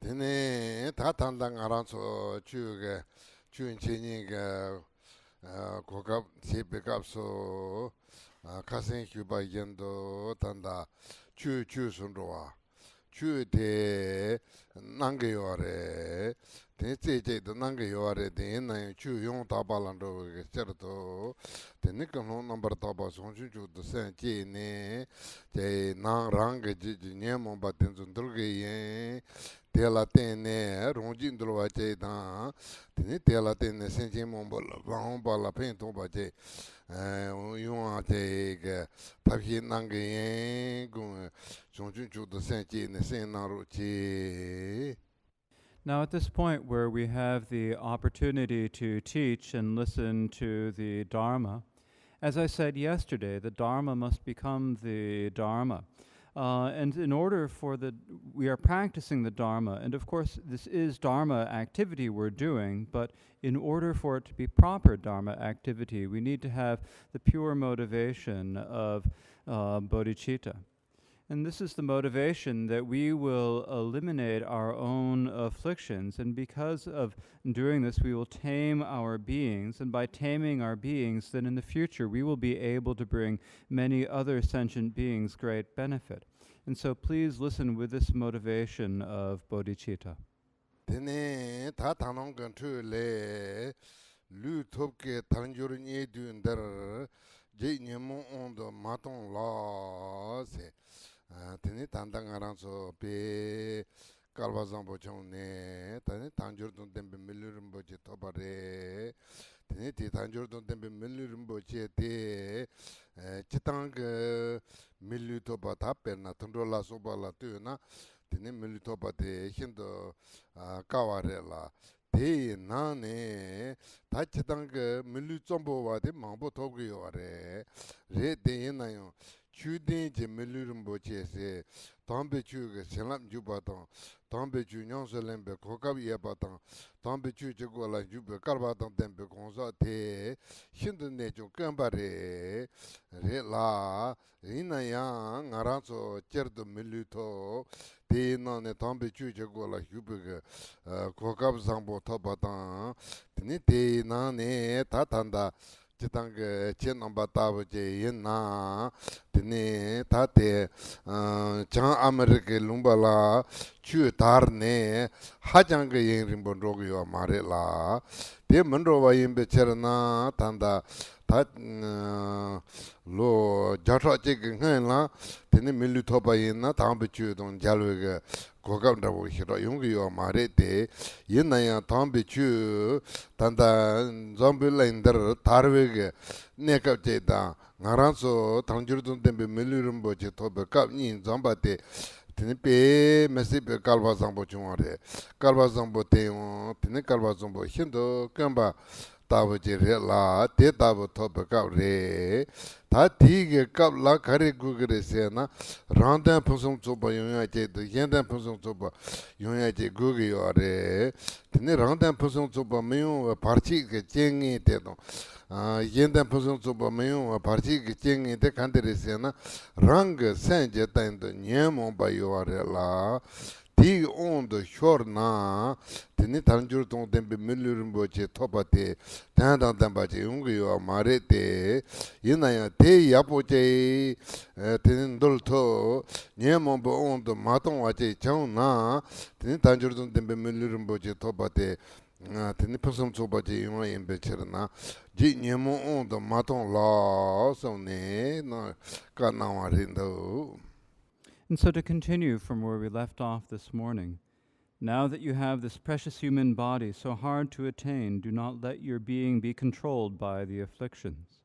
Tene tatandang aranso chuge chunchininga kokap chepekapso kasen kyuba yendo tanda chu sunrowa chu te nangeyoare te cheche de nangeyoare de na chu yong tabalando cherto te nikano number taba sonchu chu de sen che ne te nang rang ji nyemo baten zundurge yen tela tene ronjin dulwa che da tene tela tene senche mombo la vang ba la pen to ba che yung che ge tabhi nang ge gung chonjun chu de senche ne sen na ro che. Now, at this point where we have the opportunity to teach and listen to the Dharma, as I said yesterday, the Dharma must become the Dharma. And in order for we are practicing the Dharma, and of course this is Dharma activity we're doing, but in order for it to be proper Dharma activity, we need to have the pure motivation of Bodhichitta. And this is the motivation that we will eliminate our own afflictions. And because of doing this, we will tame our beings. And by taming our beings, then in the future, we will be able to bring many other sentient beings great benefit. And so please listen with this motivation of bodhicitta. Tene ta tanong gan tu le lu top ke tanjur nye du ndar je nyemo ondo matong la se tene tandang aranso pe kalwa zambo chone tene tanjur don tembe milurimbo che tobare tene ti tanjur don tembe milurimbo che te chitang milu toba taper na tundro la soba la tu na tene milu toba te hindo kaware la te na ne ta chitang milu zombo wa de mangbo togu yo re re de na yo chuden je milurimbo che se tambe chu ge selam ju ba tong tambe chu nyong se lembe kokab ye ba tong tambe chu je go la ju be kar ba tong tembe gonza te hindo ne jo kamba re re la ina ya ngaran so cherdo miluto te na ne tambe chu je go la ju be kokab zambo to ba tong te na ne ta tanda chitang chen namba tabu che yin na tene tate chang Amerike lumba la chu tar ne hajang yin rinpo rogo yo mare la te mendo wa yin be cher na tanda ta lo jatra che ngen la tene milu thopa yin na tang be chu don jalwe ge kokam da wo hiro yung yo mare te yin na ya tang be chu tanda zombi lander tarwe ge ne kap che da ngaran so tangjur don tembe milu rimbo che thobe kap ni zamba te tene pe mesi pe kalwa zambo chungare kalwa zambo te yon tene kalwa zambo hindo kamba tabu je re la te tabu thobe kap re ta tige kap la kare gugre se na randan phusung choba yonya che de yendan phusung choba yonya che gugi yo re tene randan phusung choba meyo parchi ke chengi te do yendan phusung choba meyo parchi ke chengi te kandere se na rang sen je tan de nyemo ba yo re la 티 온도 쇼르나 tene tanjur tong tembe milurimbo che topa te tanda tamba che yungiyo mare te yinaya te yapo che tene ndol to nye mombo ondo matong wa che chang na tene tanjur tong tembe milurimbo che topa te tene pasam tsopa che yunga yinpe cherna ji nye mo ondo matong la sone na ka na wa rindo. And so to continue from where we left off this morning, now that you have this precious human body so hard to attain, do not let your being be controlled by the afflictions.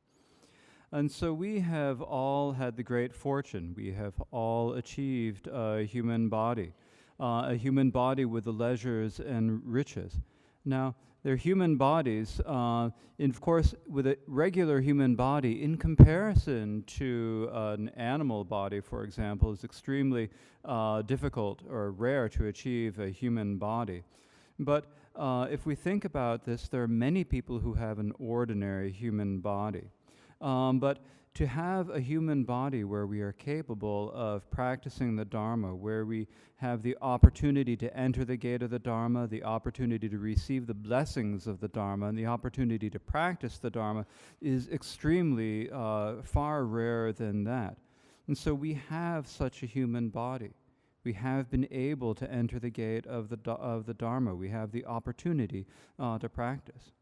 And so we have all had the great fortune. We have all achieved a human body with the leisures and riches. Now, they're human bodies, and of course, with a regular human body, in comparison to an animal body, for example, is extremely difficult or rare to achieve a human body. But if we think about this, there are many people who have an ordinary human body. But to have a human body where we are capable of practicing the Dharma, where we have the opportunity to enter the gate of the Dharma, the opportunity to receive the blessings of the Dharma, and the opportunity to practice the Dharma is extremely far rarer than that. And so we have such a human body. We have been able to enter the gate of the Dharma. We have the opportunity to practice.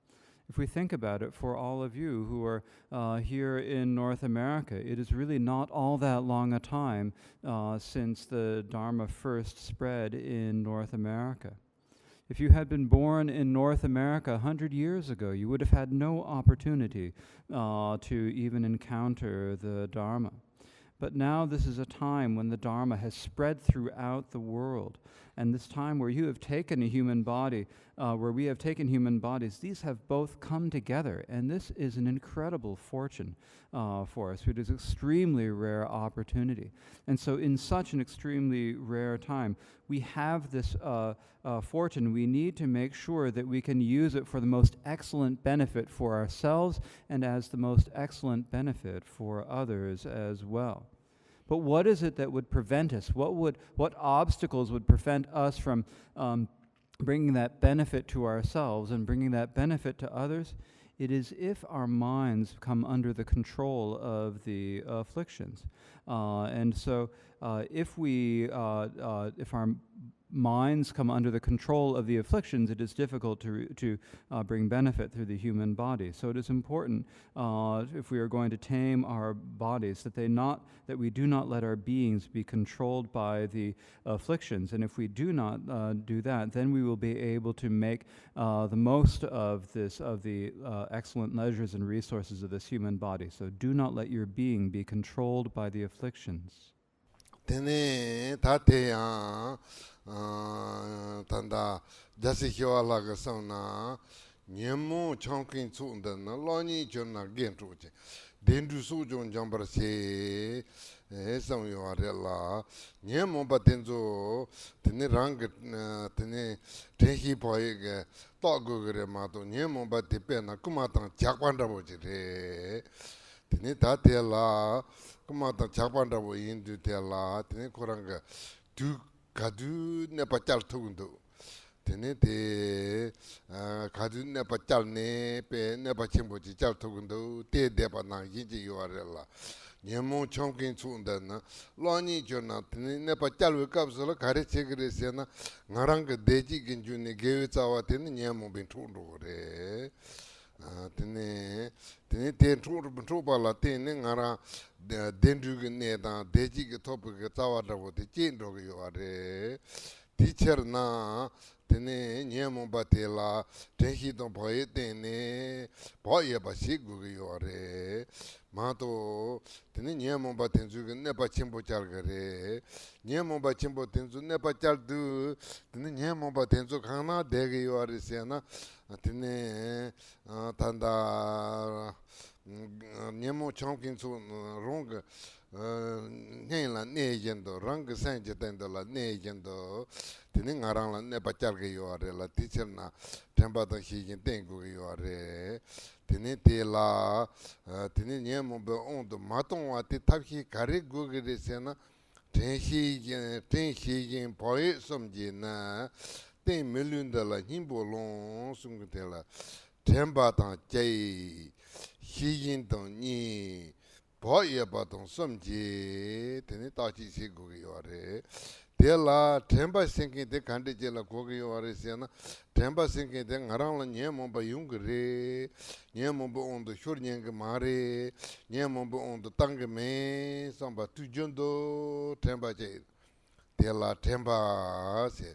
If we think about it, for all of you who are here in North America, it is really not all that long a time since the Dharma first spread in North America. If you had been born in North America 100 years ago, you would have had no opportunity to even encounter the Dharma. But now this is a time when the Dharma has spread throughout the world. And this time where you have taken a human body, where we have taken human bodies, these have both come together. And this is an incredible fortune for us. It is an extremely rare opportunity. And so in such an extremely rare time, we have this fortune. We need to make sure that we can use it for the most excellent benefit for ourselves and as the most excellent benefit for others as well. But what is it that would prevent us? What obstacles would prevent us from bringing that benefit to ourselves and bringing that benefit to others? It is if our minds come under the control of the afflictions. And so if our minds come under the control of the afflictions, it is difficult to bring benefit through the human body. So it is important, if we are going to tame our bodies, that we do not let our beings be controlled by the afflictions. And if we do not do that, then we will be able to make the most of the excellent leisures and resources of this human body. So do not let your being be controlled by the afflictions. Tene tateya tanda jasi hiwa laga sauna nyemu chonkin tsunda na loni jonna gentu che dendu su jon jambara se sam yo arela nyemu batenzo tene rang tene tehi boy ge togo gre ma to nyemu batepe na kumata jakwanda boje re tene tatela kumata jakpanda wo indu tela tene koranga du kadu ne pachal tundo tene te kadu ne pachal ne pe ne pachimbo ji chal tundo te de pa na yinji yorela nyemo chonkin tsunda na loni jona tene ne pachal we kapsala kare chegre sena ngarang deji ginju ne gewe chawa tene nyemo bin tundo re tene ten trupa la tene ngara dendu ne da deji ke top ke tawa da wo te chin do yo are teacher na tene nyemo batela tehi do boye tene boye ba sigu yo are ma to tene nyemo batenzu ne pa chimbo chal gare nyemo ba chimbo tenzu ne pa chal du tene nyemo batenzu khana de ge yo are se na tene tanda nyemo chonkin su rong nela ne yendo rang san je tendo la ne yendo tene ngarang la ne pachal ge yo are la teacher na temba da hi yin tengu ge yo are tene te la tene nyemo be on do maton wa te tabhi kare gu ge de se na ten hi yin poe som je na ten million de la himbo long sung te la temba ta jai Yin Dong Ni Bo Ye Ba Dong Som Ji Tene Ta Chi Si Gu Ge Yo Re De La Tenpa Sinkin De Kante Je La Gu Ge Yo Re Se Na Tenpa Sinkin De Ngarang La Nye Mo Ba Yung Ge Re Nye Mo Ba On Do Shur Nyeng Ge Ma Re Nye Mo Ba On Do Tang Ge Me Sam Ba Tu Jun Do Tenpa Je De La Tenpa Se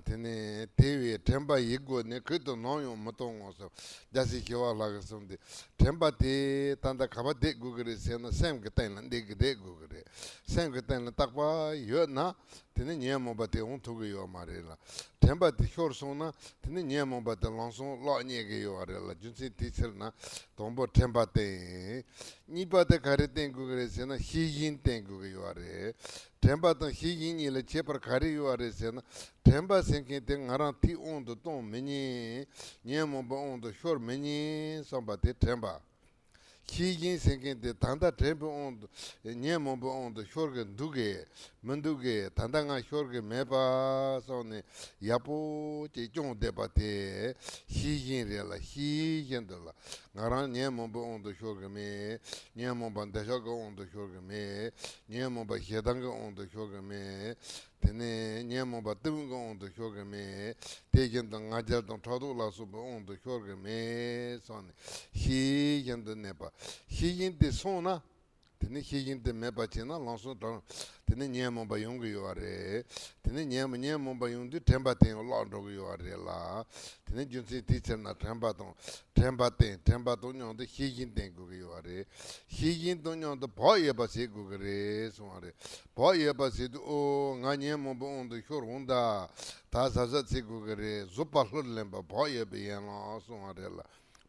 tene tewe tempa yego ne kito noyo matongo so jasi kiwa laga somde tempa te tanda kaba de gugre se na sem ke tan de de gugre sem ke tan takwa yo na tene nyemo ba te on togo yo mare la tempa te chor so na tene nyemo ba te lanson lo nye ge yo are la junsi teacher na tombo tempa te ni ba te kare ten gugre se na hi yin ten gugre yo are tempa ta hi yin ni le che par kare yo are se na tempa senkin te ngaran ti on do ton meni nyemo ba on do shor meni samba te tempa Higin sinking the Tanda Temple on the Nyamombo on the Shorgan Duge, Munduge, Tandanga Shorgan Meba, Sony, Yapo, Chichon Debate, Higin Rela, Higindala, Naran Nyamombo on the Shorgame, Nyamomban Dashago on the Shorgame, Nyamomba Hedanga on the Shorgame, Tene Nyamomba Tungo on the Shorgame, taking the Najal Tadula Super on the Shorgame, Sony, Higin the Nepa. Higin de Sona, Tene Higin de Mepachina, Lanson, Tene Nyamomba Yung you are, Tene Nyamomba Yung, Tembatin, Lord you are la, Tene Junsi teacher na Tembaton on the Higin Tengu you are, Higin on the Boy Abasi Gugare, Sonare, Boy Abasi, oh, Nanyamomba on the Shorunda, Tazazat Sigugare, Zupa Hudlemba, Boy Abiana, Sonarella.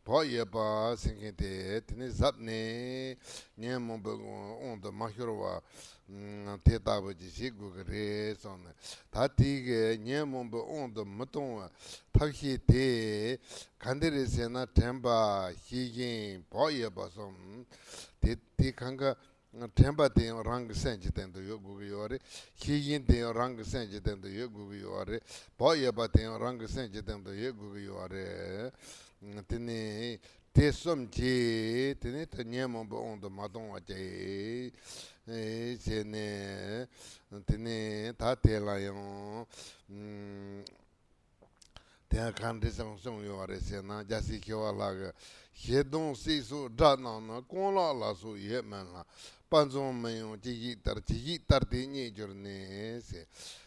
Poyeba singing te tini zapne nyamombe on the mahirwa tetawa ji gugare son tatige nyamombe on the muton takhi te kandere sena temba higin poyeba som te kanga temba te rang senji den do yogu yore higin te rang senji den do yogu yore poyeba te rang senji den do yogu yore tene te somji tene te nyamombo on the madon aje sene tene ta te la yon te kan de song yo are sena jasi kyo la he don si so da na na kon la so ye man la panzon me yon ji tar de ni journée se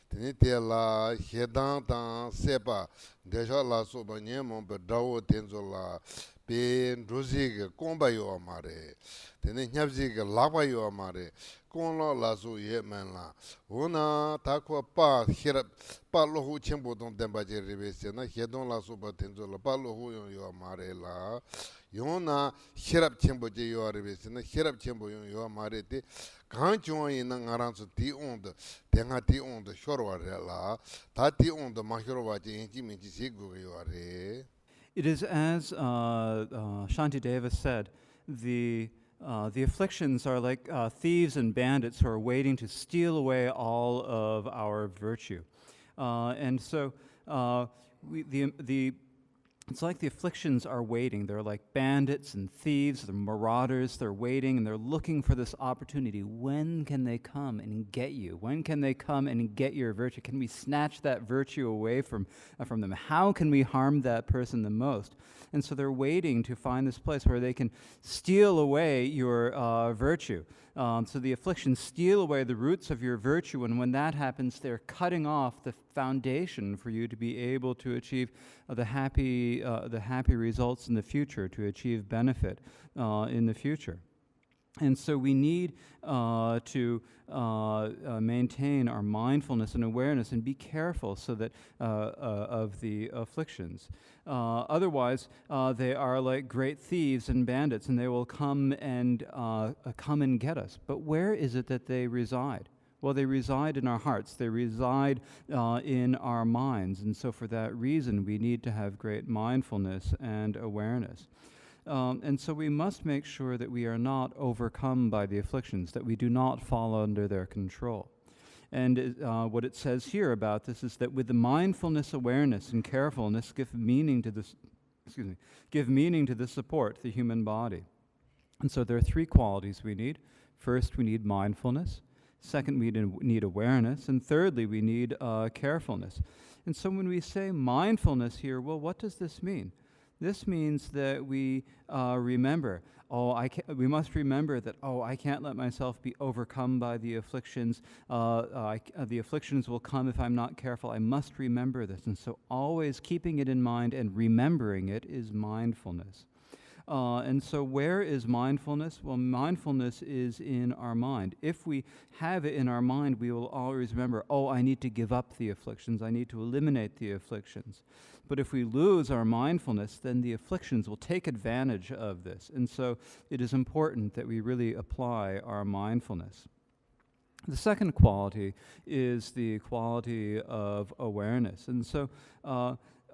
tene te la he dan dan sepa déjà la so ba nyamom be dawo tenzo la be rozi komba yo amare tene nyabzi ga laba yo amare kon la so ye man la ona ta ko pa hirap pa lo hu chembo don demba je revese na hedon la so ba tenzo la pa lo hu yo amare la yona hirap chembo je yo revese na hirap chembo yo amare te kanchon na ngaranso ti ond tenga ti ond shorwa la ta ti ond mahirwa je inji minji sigu yo are. It is as Shantideva said, the afflictions are like thieves and bandits who are waiting to steal away all of our virtue. And so it's like the afflictions are waiting. They're like bandits and thieves, they're marauders, they're waiting and they're looking for this opportunity. When can they come and get you? When can they come and get your virtue? Can we snatch that virtue away from them? How can we harm that person the most? And so they're waiting to find this place where they can steal away your virtue. So the afflictions steal away the roots of your virtue, and when that happens, they're cutting off the foundation for you to be able to achieve the happy results in the future, to achieve benefit in the future. And so we need to maintain our mindfulness and awareness and be careful so that of the afflictions. Otherwise, they are like great thieves and bandits, and they will come and get us. But where is it that they reside? Well, they reside in our hearts. They reside in our minds. And so for that reason, we need to have great mindfulness and awareness. And so we must make sure that we are not overcome by the afflictions, that we do not fall under their control. And what it says here about this is that with the mindfulness, awareness, and carefulness, give meaning to this support, the human body. And so there are three qualities we need. First, we need mindfulness. Second, we need awareness. And thirdly, we need carefulness. And so when we say mindfulness here, well, what does this mean? This means that we remember, we must remember that, I can't let myself be overcome by the afflictions. The afflictions will come if I'm not careful. I must remember this. And so always keeping it in mind and remembering it is mindfulness. And so where is mindfulness? Well, mindfulness is in our mind. If we have it in our mind, we will always remember, I need to give up the afflictions. I need to eliminate the afflictions. But if we lose our mindfulness, then the afflictions will take advantage of this. And so it is important that we really apply our mindfulness. The second quality is the quality of awareness. And so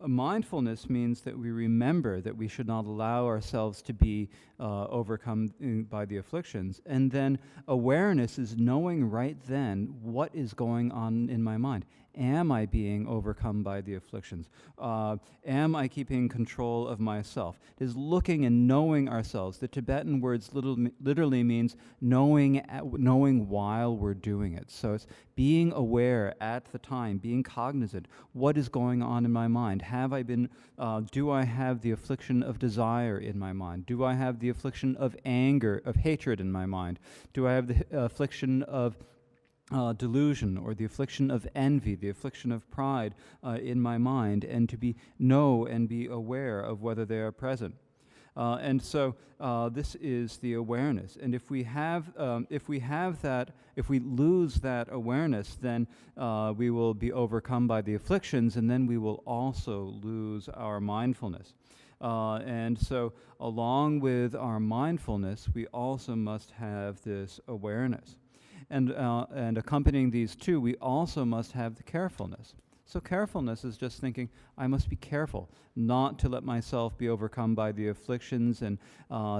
Mindfulness means that we remember that we should not allow ourselves to be overcome by the afflictions. And then awareness is knowing right then what is going on in my mind. Am I being overcome by the afflictions? Am I keeping control of myself? It is looking and knowing ourselves. The Tibetan words literally means knowing while we're doing it. So it's being aware at the time, being cognizant. What is going on in my mind? Do I have the affliction of desire in my mind? Do I have the affliction of anger, of hatred in my mind? Do I have the affliction of delusion, or the affliction of envy, the affliction of pride in my mind, and to know and be aware of whether they are present. And so this is the awareness. And if we lose that awareness, then we will be overcome by the afflictions, and then we will also lose our mindfulness. And so along with our mindfulness, we also must have this awareness. And accompanying these two, we also must have the carefulness. So carefulness is just thinking, I must be careful not to let myself be overcome by the afflictions, and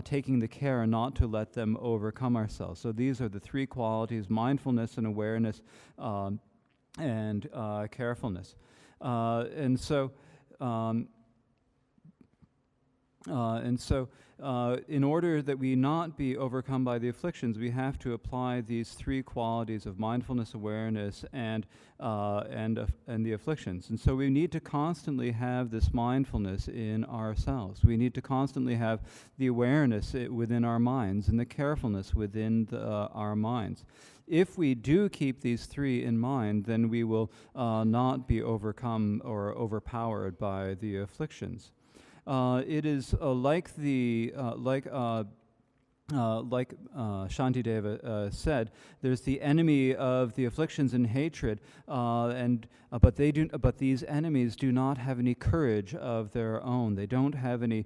taking the care not to let them overcome ourselves. So these are the three qualities: mindfulness and awareness and carefulness. And so in order that we not be overcome by the afflictions, we have to apply these three qualities of mindfulness, awareness, and the afflictions. And so we need to constantly have this mindfulness in ourselves. We need to constantly have the awareness within our minds and the carefulness within our minds. If we do keep these three in mind, then we will not be overcome or overpowered by the afflictions. It is like Shantideva said, there's the enemy of the afflictions and hatred, but these enemies do not have any courage of their own. They don't have any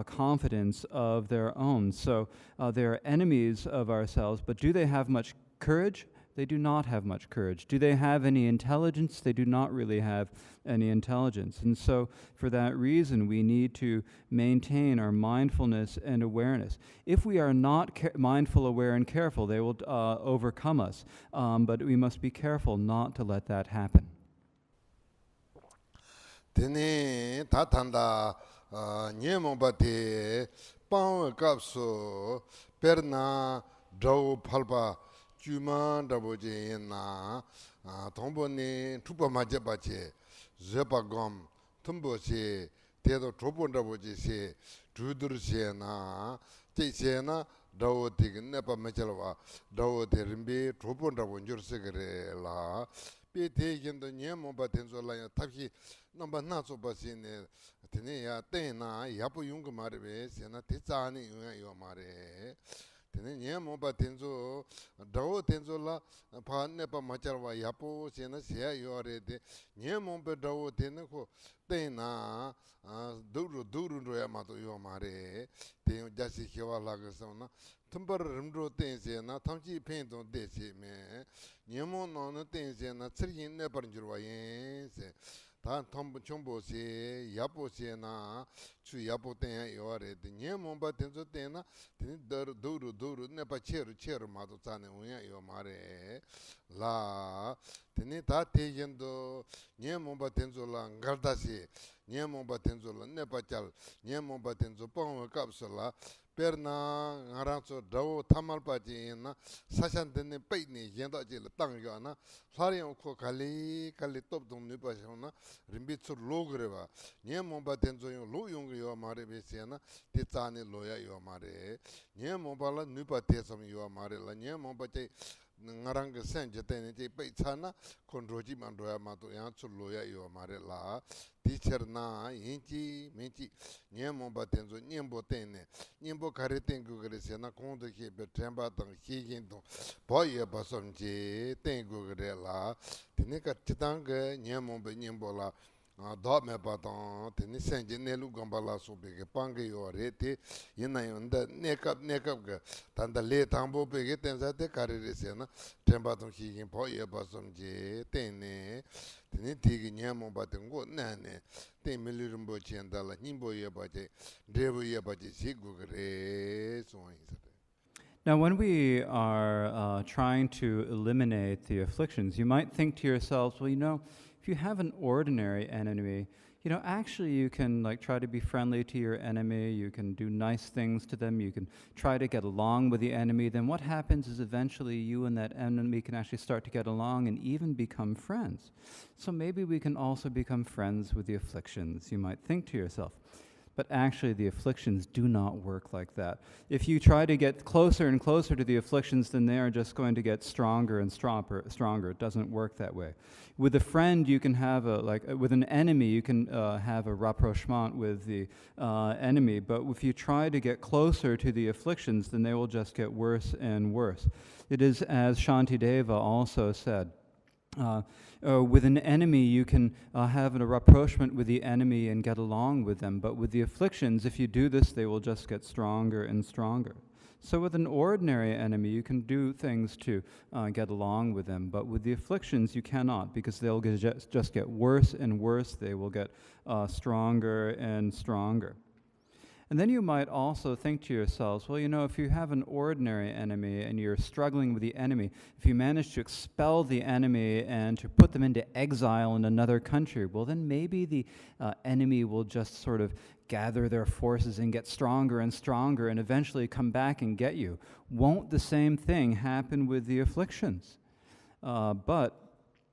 confidence of their own. So they are enemies of ourselves. But do they have much courage? They do not have much courage. Do they have any intelligence? They do not really have any intelligence. And so for that reason, we need to maintain our mindfulness and awareness. If we are not mindful, aware, and careful, they will overcome us. But we must be careful not to let that happen. Tene tatanda nyemobate pang kapso perna draw palpa Juman Daboje na Tomboni Tupa Majabache, Zepagom, Tumboche, Tedo Tropon Daboje, Drudursiana, Tesiana, Dao Tig Nepa Machalava, Dao Terimbe, Tropon Dabonjur Segre la, be taken the Nemo Batenzola, Taki, number Naso Basine, Tenea, Tena, Yapo Yung Marve, Sena Tizani, your mare. Tene nyemo ba tenzo dawo tenzo la pa ne pa macharwa yapo sena sia yore de nyemo be dawo tene ko tena duru ro ya ma to yo mare te jasi kewa la ga sona tumbar rimro ten sena tamchi pen don de se me nyemo no ne ten sena tsrin ne par jirwa yen se 다 톰부 총보시 야보시나 추 야보된 요아레 데 몸바 된저 때나 도루 네바 체르 마도 자네 오야 요 마레 라 드니 다 대견도 몸바 된저라 갈다시 몸바 된저라 네바짤 몸바 된저 뻥을 깝슬라 perna ngaranso dawo tamalpaji na sashandene peini yendaji la tangyana saryan ko kali top dum ne pa shona rimbitsur logreva nyemomba tenzo yo lo yong yo mare besena te tsane loya yo mare nyemomba la nupa tesam yo mare la nyemomba che ngarang sen jete che pe chana konroji mandoya ma to yan chu loya yo mare la teacher na yinchi menchi nyemomba tenzo nyembo tenne nyembo kare tengu gre sena kondo ke be tremba tang higin to boye basom je tengu gre la tine ka chitang ge nyemomba nyembo la dot me baton, teni senji nelu gambala sobe pange yo rete, yina yonda neck up, tanda le tambo pege tenza te karire sena, tembaton hikin po ye basum je, teni tigi nyamo batengo nane, ten milirumbo chiendala, nimbo ye baje, drevo ye baje, sigugre, so on. Now, when we are trying to eliminate the afflictions, you might think to yourselves, well, if you have an ordinary enemy, actually you can try to be friendly to your enemy, you can do nice things to them, you can try to get along with the enemy. Then what happens is eventually you and that enemy can actually start to get along and even become friends. So maybe we can also become friends with the afflictions, you might think to yourself. But actually, the afflictions do not work like that. If you try to get closer and closer to the afflictions, then they are just going to get stronger and stronger. It doesn't work that way. With a friend, you can have with an enemy, you can have a rapprochement with the enemy. But if you try to get closer to the afflictions, then they will just get worse and worse. It is as Shantideva also said. With an enemy, you can have a rapprochement with the enemy and get along with them. But with the afflictions, if you do this, they will just get stronger and stronger. So with an ordinary enemy, you can do things to get along with them. But with the afflictions, you cannot, because they'll just get worse and worse. They will get stronger and stronger. And then you might also think to yourselves, well, if you have an ordinary enemy and you're struggling with the enemy, if you manage to expel the enemy and to put them into exile in another country, well, then maybe the enemy will just sort of gather their forces and get stronger and stronger and eventually come back and get you. Won't the same thing happen with the afflictions? But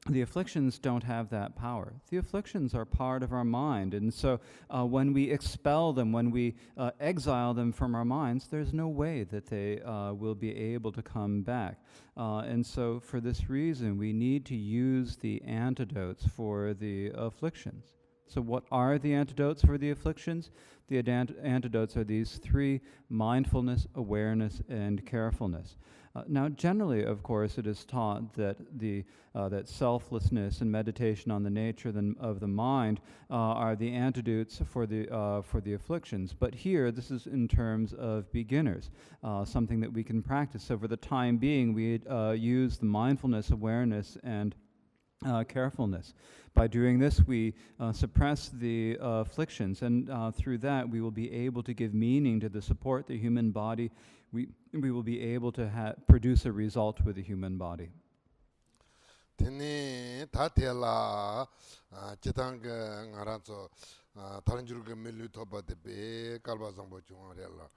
the afflictions don't have that power. The afflictions are part of our mind, and so when we expel them, when we exile them from our minds, there's no way that they will be able to come back. And so for this reason, we need to use the antidotes for the afflictions. So what are the antidotes for the afflictions? The antidotes are these three: mindfulness, awareness, and carefulness. Now, generally, of course, it is taught that that selflessness and meditation on the nature of the mind are the antidotes for the afflictions. But here, this is in terms of beginners, something that we can practice. So for the time being, we use the mindfulness, awareness, and carefulness. By doing this, we suppress the afflictions, and through that, we will be able to give meaning to the support the human body. We will be able to produce a result with the human body. Tene tatela chitang ngaranzo taranjuru ke milu toba de be kalba sambo chungarela.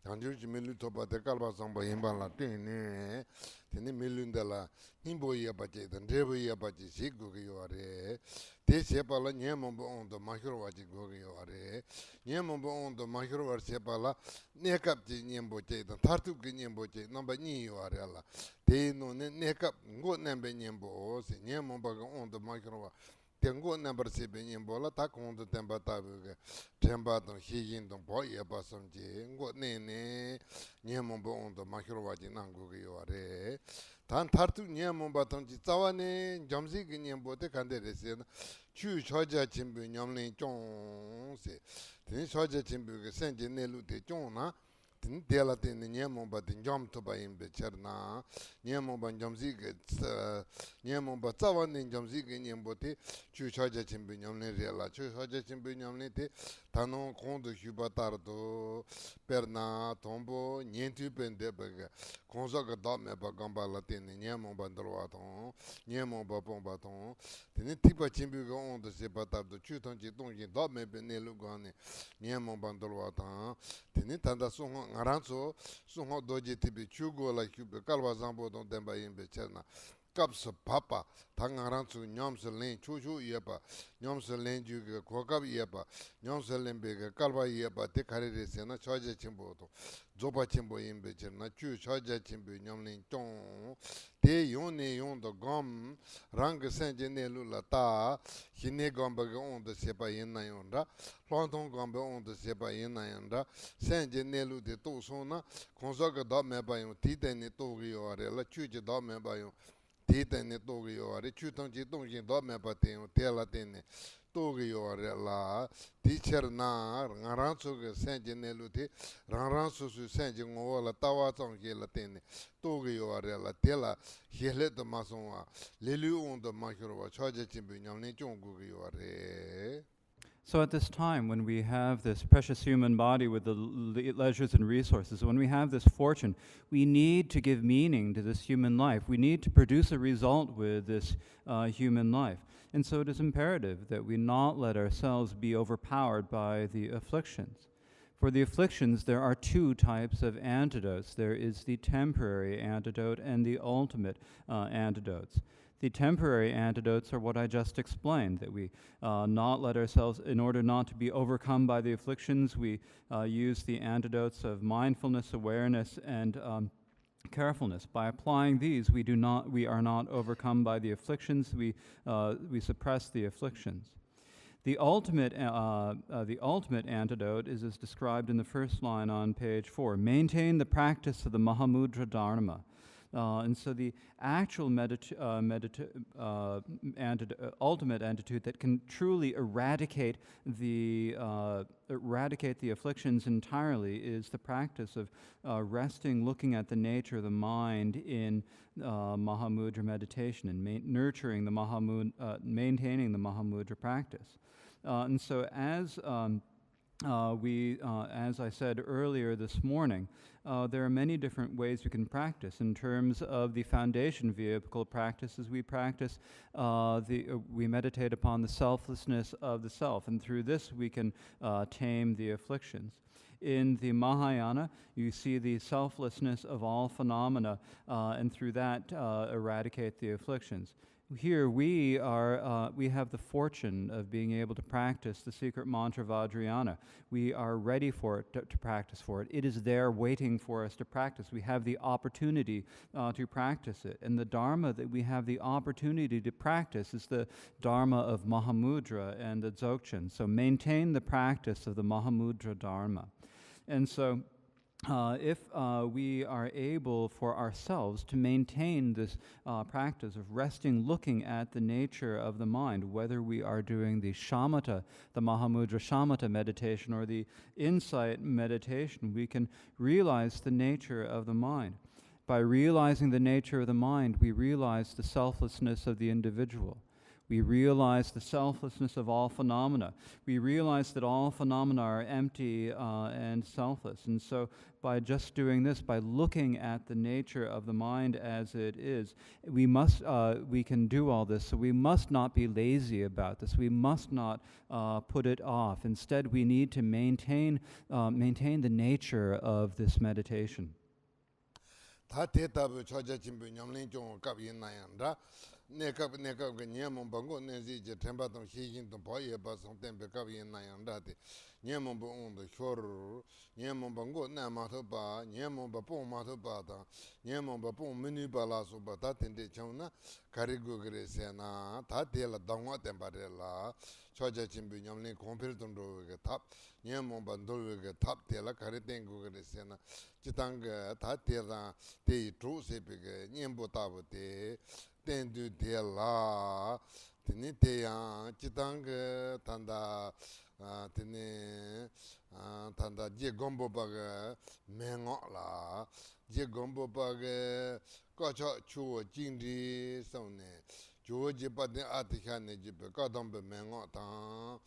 Taranjuru milu toba de kalba sambo himbala tene milu ndala himbo ya bache ndrevo ya bache sigu ke yore. Te sepala nyemombo ondo mahiro waji go ke yore. Nyemombo ondo mahiro war sepala nekap ji nyembo che tartu ke nyembo che namba ni yore ala. Te no nekap ngo nembe nyembo se nyemombo ga ondo mahiro wa tengo number se be nyembo la ta kondo temba ta be temba don higin don bo ye basam je ngo ne nyemombo ondo mahiro waji nango ke yore. 단 타르투 냐몬바 던지 자와네 점시 그냥보테 간데레세 추 처자 진부 냠린 쫑세 든 처자 진부게 센제 내루데 쫑나 든 데라데 냐몬바 든 점토바 임베 처나 냐몬바 점시 그 냐몬바 자와네 점시 그냥보테 추 처자 진부 냠린 레라 추 처자 진부 냠린테 단노 콘도 휴바타르도 perna tombo nientu pendebega konzaga dame bagamba latene nyamo bandroaton nyamo babon baton tene tipa chimbiga ondo se batabdo chutonji dongi dame benelu gane nyamo bandroaton tene tanda songo ngaranso songo doje tibi chugo la kube kalwa zambo don demba yembe cherna kapsa papa tangaransu nyamse len chuchu yeba nyamse len juga kokab yeba nyamse len bega kalba yeba te karere sena chaje chimbo to zoba chimbo yembe cherna chu chaje chimbo nyamlen tong te yone yondo gam rang senje ne lula ta hine gamba ga onda sepa yenna yonda london gamba onda sepa yenna yonda senje ne lu de to sona konzaga da me ba yon ti de ne to yo are la chu je da me ba yon Titane togi yore, chutang chi tongshi do me pa ten, tela tene, toge yore la teacher na ngaran so ge senje ne lu te ran su senje ngo la tawa chong ge la ten toge yore la te la hele de ma so wa le lu on de ma hyo wa cha je chin bu nyam ne chong gu ge yore. So at this time, when we have this precious human body with the leisures and resources, when we have this fortune, we need to give meaning to this human life. We need to produce a result with this human life. And so it is imperative that we not let ourselves be overpowered by the afflictions. For the afflictions, there are two types of antidotes. There is the temporary antidote and the ultimate antidotes. The temporary antidotes are what I just explained, that we not let ourselves, in order not to be overcome by the afflictions, we use the antidotes of mindfulness, awareness, and carefulness. By applying these, we are not overcome by the afflictions, we suppress the afflictions. The ultimate antidote is as described in the first line on page 4. Maintain the practice of the mahamudra dharma. And so the actual ultimate antidote that can truly eradicate the afflictions entirely is the practice of resting, looking at the nature of the mind in mahamudra meditation and nurturing the maintaining the mahamudra practice. And so as I said earlier this morning, there are many different ways we can practice. In terms of the foundation vehicle practices, we practice, we meditate upon the selflessness of the self, and through this we can tame the afflictions. In the Mahayana, you see the selflessness of all phenomena, and through that eradicate the afflictions. Here we have the fortune of being able to practice the secret mantra Vajrayana. We are ready for it, to practice for it. It is there waiting for us to practice. We have the opportunity to practice it. And the Dharma that we have the opportunity to practice is the Dharma of Mahamudra and the Dzogchen. So maintain the practice of the Mahamudra Dharma. And so if we are able for ourselves to maintain this practice of resting, looking at the nature of the mind, whether we are doing the shamatha, the mahamudra shamatha meditation, or the insight meditation, we can realize the nature of the mind. By realizing the nature of the mind, we realize the selflessness of the individual. We realize the selflessness of all phenomena. We realize that all phenomena are empty and selfless. And so by just doing this, by looking at the nature of the mind as it is, we can do all this. So we must not be lazy about this. We must not put it off. Instead, we need to maintain the nature of this meditation. Nekab ga nyemon bango nezi je temba tong hijin tong pa ye ba song tembe kab yin na yang da de nyemon bo on de chor nyemon bango na ma tho ba nyemon ba pon ma tho ba da nyemon ba pon menu ba la so ba ta ten de chong na kari go gre se na ta de la dong wa tem ba de la cho ja chim bi nyam le kompir tong do ge tap nyemon ban do ge tap de la kari ten go gre se na chitang ge ta de la de tru se be ge nyembo ta bo de tendu de la tene te yang chitang tanda tene tanda je gombo ba ge mengo la je gombo ba ge ka cha chu jing di song ne jo je ba de atikha ne je be ka dam be mengo ta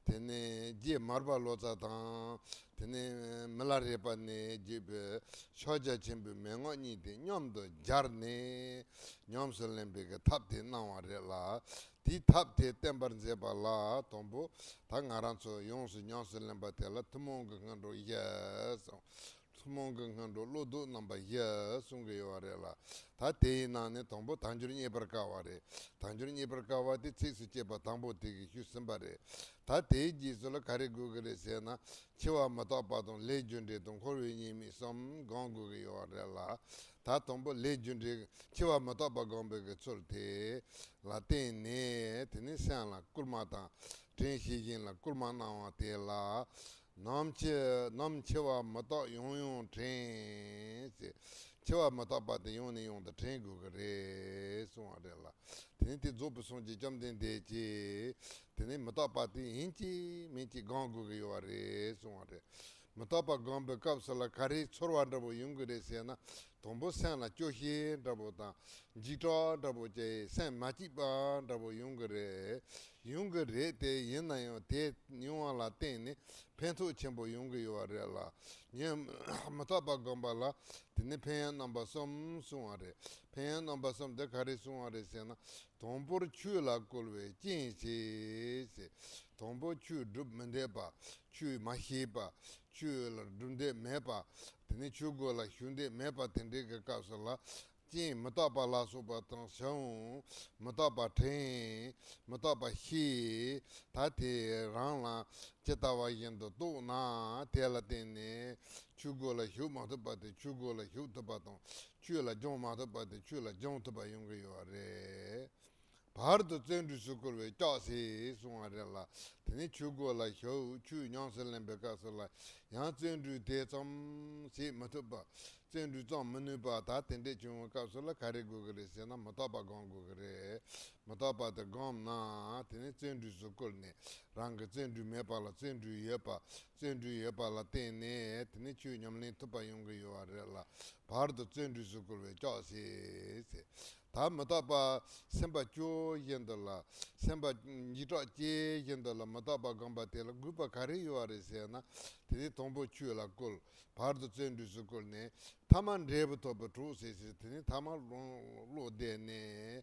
tene je marba lo za ta tene melare pa ne je be shoja chimbe mengo ni de nyom do jar ne nyom solen be ga tap de na wa re la di tap de tembar je ba la tombo ta ngaran so yong su nyom solen ba te la tumong ga ngando yes tumong ga ngando lo do namba yes sung ge wa re la ta te na ne tombo tanjuri ni barka wa re tanjuri ni barka wa de chi su che ba tambo de gi hyu sem ba re ta te ji so la kare gu ge re se na chiwa ma ta pa don le jun de don ko ri ni mi som gong gu ge wa re la ta tombo le jun de chiwa ma ta pa gong be ge chol te la te ne te ne san la kul ma ta ten shi jin la kul ma na wa te la nam chiwa ma ta yong yong ten se chiwa ma ta pa de yong ne yong de ten gu ge re so wa re la tene te zo pu song ji jam den de ji tene matapati inchi minchi gongu yore suare matapa gombe kapsala kari chorwandabo yungure sena tombo sana chohi dabo ta jito dabo je sen machiba dabo yungure te yenayo te nyuala tene pento chembo yungu yore la nyem matapa gomba la tene pen number some suare pen number some de kari suare sena tombo chula kolwe jinsi se tombo chu dub mendeba chu mahiba chu la dunde meba tene chu go la hyunde meba tende ka kapsala jin mataba la soba tang shang mataba ten mataba hi ta te rang la chetawa yendo do na te la tene chu go la hyu ma ba te chu go la hyu ta ba tong chu la jong ma ba te chu la jong ta ba yung yo re Bharata Tsendu Sukurwe Chasi Sungarela, Tene Chugola Hyo, Chu Nyansen Lembekasala, Yan Tsendu Te Tsam Si Matuba, Tsendu Tsam Manuba, Ta Tende Chunga Kapsala, Kare Gugare, Sena Mataba Gongugare, Mataba the Gom Na, Tene Tsendu Sukurne, Ranga Tsendu Mepala, Tsendu Yepa La Tene, Tene Chu Nyamlin Tupa Yunga Yuarela, Bharata Tsendu Sukurwe Chasi. 다 마다바 셈바조 yendola semba nito je yendola mataba gamba tela gupa kari yuareseana tedi tombo chula kol pardo zendu sukol ne taman rebu toba tru se tedi taman lo de ne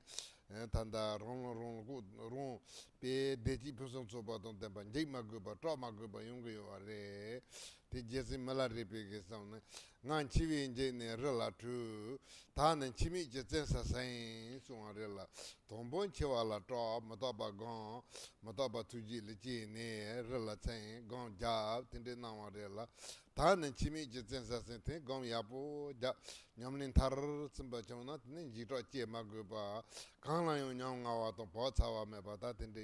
tanda ron pe deji person soba don temba jima gupa trauma gupa yungu yuare te jesi mala repe ke saune ngan chiwi nje ne rela tu tanen chimi je zensa sain suwa rela tombon chewa la tra mataba gon mataba tuji le ji ne rela sain gon ja tinde nawa rela tanen chimi je zensa sain te gon yapo ja nyamlin thar simba chona tine jito che magupa kangla yo nyang ngawa to po chawa me ba ta tinde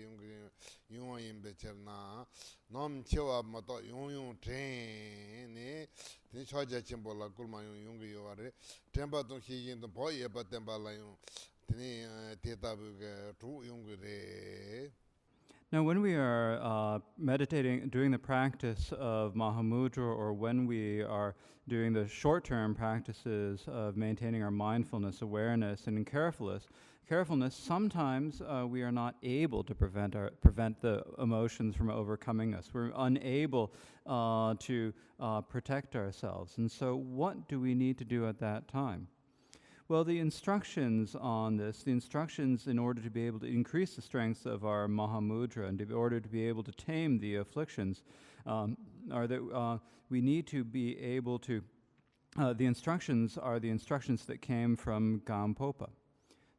yung yimbe cherna nom chewa mato yung tren ne tine choja chimbo la kulma yung yore temba to hi yin to po ye ba temba la yung tine teta bu ge tu yung re. Now, when we are meditating, doing the practice of mahamudra, or when we are doing the short-term practices of maintaining our mindfulness, awareness, and carefulness, sometimes we are not able to prevent the emotions from overcoming us. We're unable to protect ourselves. And so what do we need to do at that time? Well, the instructions on this, the instructions in order to be able to increase the strength of our mahamudra and in order to be able to tame the afflictions, are that we need to be able to, the instructions are the instructions that came from Gampopa.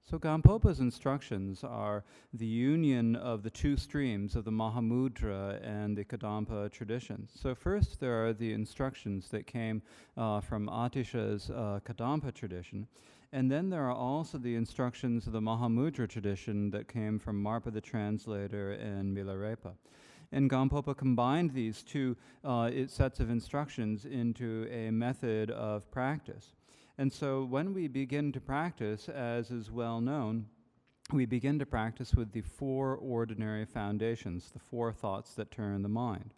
So Gampopa's instructions are the union of the two streams of the Mahamudra and the Kadampa traditions. So first there are the instructions that came from Atisha's Kadampa tradition, and then there are also the instructions of the Mahamudra tradition that came from Marpa the translator and Milarepa. And Gampopa combined these two sets of instructions into a method of practice. And so when we begin to practice, as is well known, we begin to practice with the four ordinary foundations, the four thoughts that turn the mind.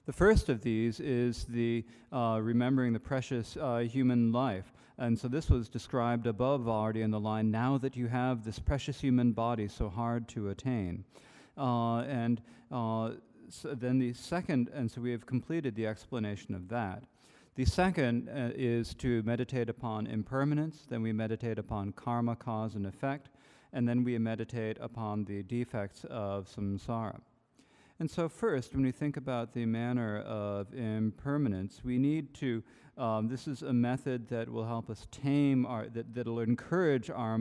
The first of these is the remembering the precious human life. And so this was described above already in the line, now that you have this precious human body so hard to attain. So then the second, and so we have completed the explanation of that. The second is to meditate upon impermanence, then we meditate upon karma, cause and effect, and then we meditate upon the defects of samsara. And so first, when we think about the manner of impermanence, we need to, this is a method that will help us tame that'll encourage our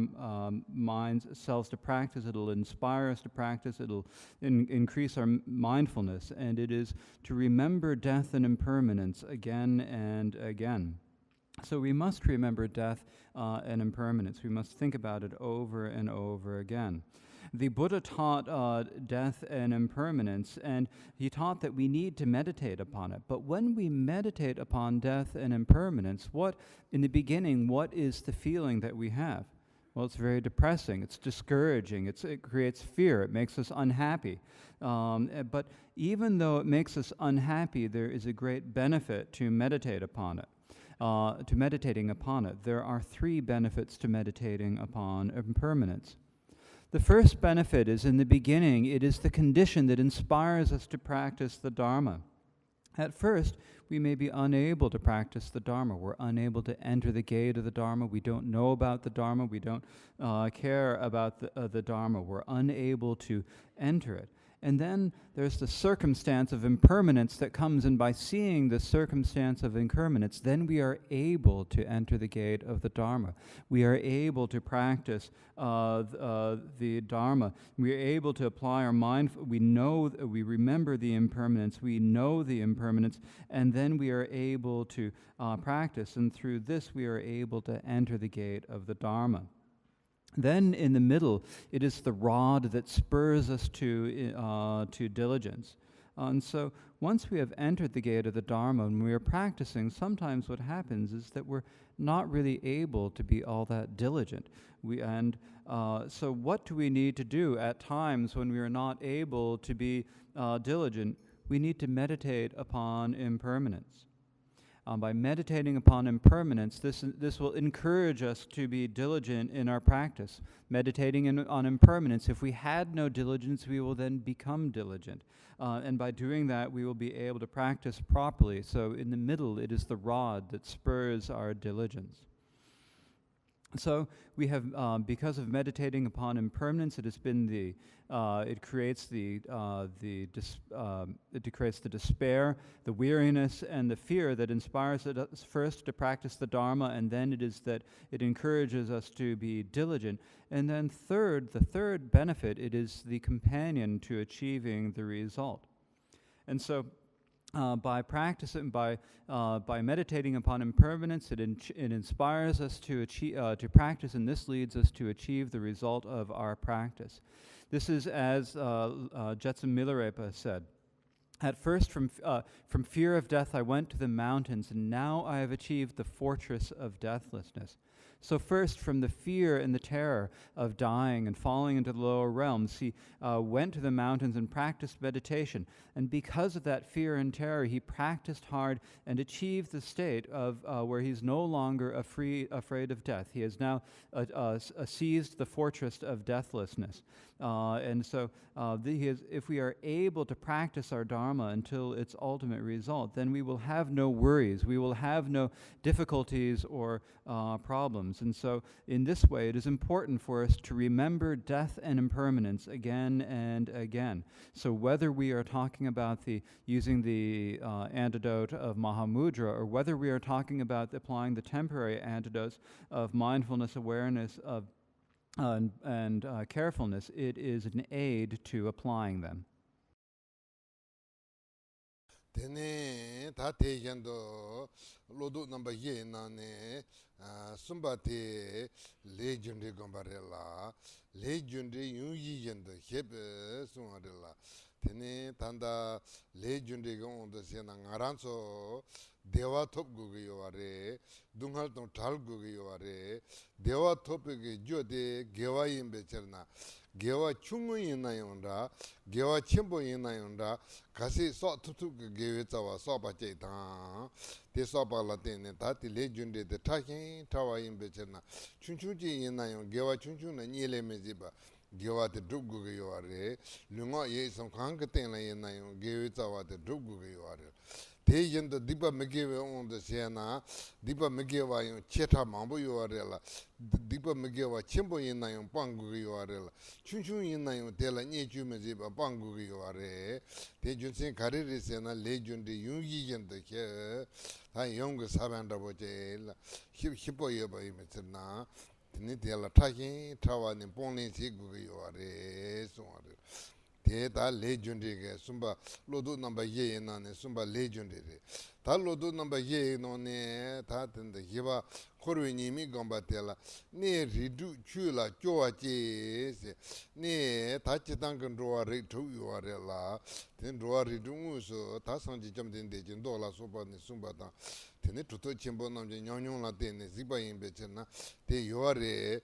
minds, selves to practice, it'll inspire us to practice, it'll increase our mindfulness, and it is to remember death and impermanence again and again. So we must remember death and impermanence. We must think about it over and over again. The Buddha taught death and impermanence, and he taught that we need to meditate upon it. But when we meditate upon death and impermanence, in the beginning, what is the feeling that we have? Well, it's very depressing. It's discouraging. It creates fear. It makes us unhappy. But even though it makes us unhappy, there is a great benefit to meditate upon it. To meditating upon it. There are 3 benefits to meditating upon impermanence. The first benefit is in the beginning. It is the condition that inspires us to practice the Dharma. At first, we may be unable to practice the Dharma. We're unable to enter the gate of the Dharma. We don't know about the Dharma. We don't care about the Dharma. We're unable to enter it. And then there's the circumstance of impermanence that comes, and by seeing the circumstance of impermanence, then we are able to enter the gate of the Dharma. We are able to practice the Dharma. We are able to apply our mind. We remember the impermanence. We know the impermanence, and then we are able to practice. And through this, we are able to enter the gate of the Dharma. Then in the middle, it is the rod that spurs us to diligence. And so once we have entered the gate of the Dharma and we are practicing, sometimes what happens is that we're not really able to be all that diligent. So what do we need to do at times when we are not able to be diligent? We need to meditate upon impermanence. By meditating upon impermanence, this will encourage us to be diligent in our practice. Meditating on impermanence, if we had no diligence, we will then become diligent. And by doing that, we will be able to practice properly. So in the middle, it is the rod that spurs our diligence. So we have, because of meditating upon impermanence, it has been it creates the despair, the weariness, and the fear that inspires us first to practice the Dharma, and then it is that it encourages us to be diligent. And then the third benefit, it is the companion to achieving the result. And so by practicing, by meditating upon impermanence, it inspires us to practice, and this leads us to achieve the result of our practice. This is as Jetsun Milarepa said. At first, from fear of death, I went to the mountains, and now I have achieved the fortress of deathlessness. So first, from the fear and the terror of dying and falling into the lower realms, he went to the mountains and practiced meditation. And because of that fear and terror, he practiced hard and achieved the state of where he's no longer afraid of death. He has now seized the fortress of deathlessness. And so if we are able to practice our Dharma until its ultimate result, then we will have no worries. We will have no difficulties or problems. And so in this way, it is important for us to remember death and impermanence again and again. So whether we are talking about using the antidote of mahamudra, or whether we are talking about applying the temporary antidotes of mindfulness, awareness, and carefulness, it is an aid to applying them. Tene ta tejando lodu namba ye nane sumbate legendary gombarella legendary yunyi yendo hebe sungarella tene tanda legendary gondo sena ngaranso dewa top gugiyo are dunghal ton tal gugiyo are dewa top ge jode gewa yimbe cherna gewa chungu yinayonda gewa chimbo yinayonda kasi so tutu gewe tawa so ba che ta te so ba la tene ta ti legendary de takin tawa yimbe cherna chunchuji yinayon gewa chunchu na nyele meziba gewa te dugu geyo are lunga ye sam khang ke ten la yinayon gewe tawa te dugu geyo are te yendo dipa megewe on de sena dipa megewa yon cheta mambo yo are la dipa megewa chimbo yinayon pangu yo are la chunchu yinayon te la nyechu meziba pangu yo are te junsen kariri sena legendary yungi yendo ke ta yong sabanda boje la hipo yo ba yimetna tini te la takin tawa ni ponglen si gu yo are so are te ta legendary ke sumba lodu namba ye na ne sumba legendary ta lodu namba ye no ne ta tende hiba korwe nimi gomba tela ne ridu chula choa che se ne ta chitang kan roa re thu yo re la ten roa ridu ngu so ta sanji jam den de jin do la so ba ne sumba ta tene tuto chimbo nam je nyong la de ne ziba yin be chen na te yo re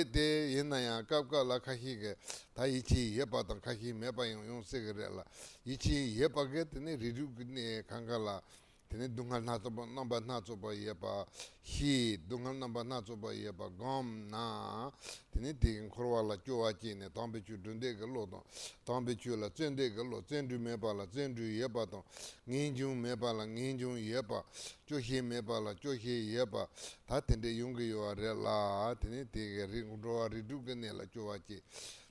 de yin na ya kap ka la kha hi ge ta ichi ye pa ta kha hi me pa yong se ge re la ichi ye pa ge tene ridu ne kanga la tene dungal na to number na to ba ye pa hi dungal number na to ba ye pa gom na tene de khorwa la cho a chi ne tambe chu dun de ge lo do tambe chu la chen de ge lo chen du me pa la chen du ye pa to ngin ju me pa la ngin ju ye pa cho hi me pa la cho hi ye pa ta ten de yung ge yo re la tene de ge ri ro ri du ge ne la cho a chi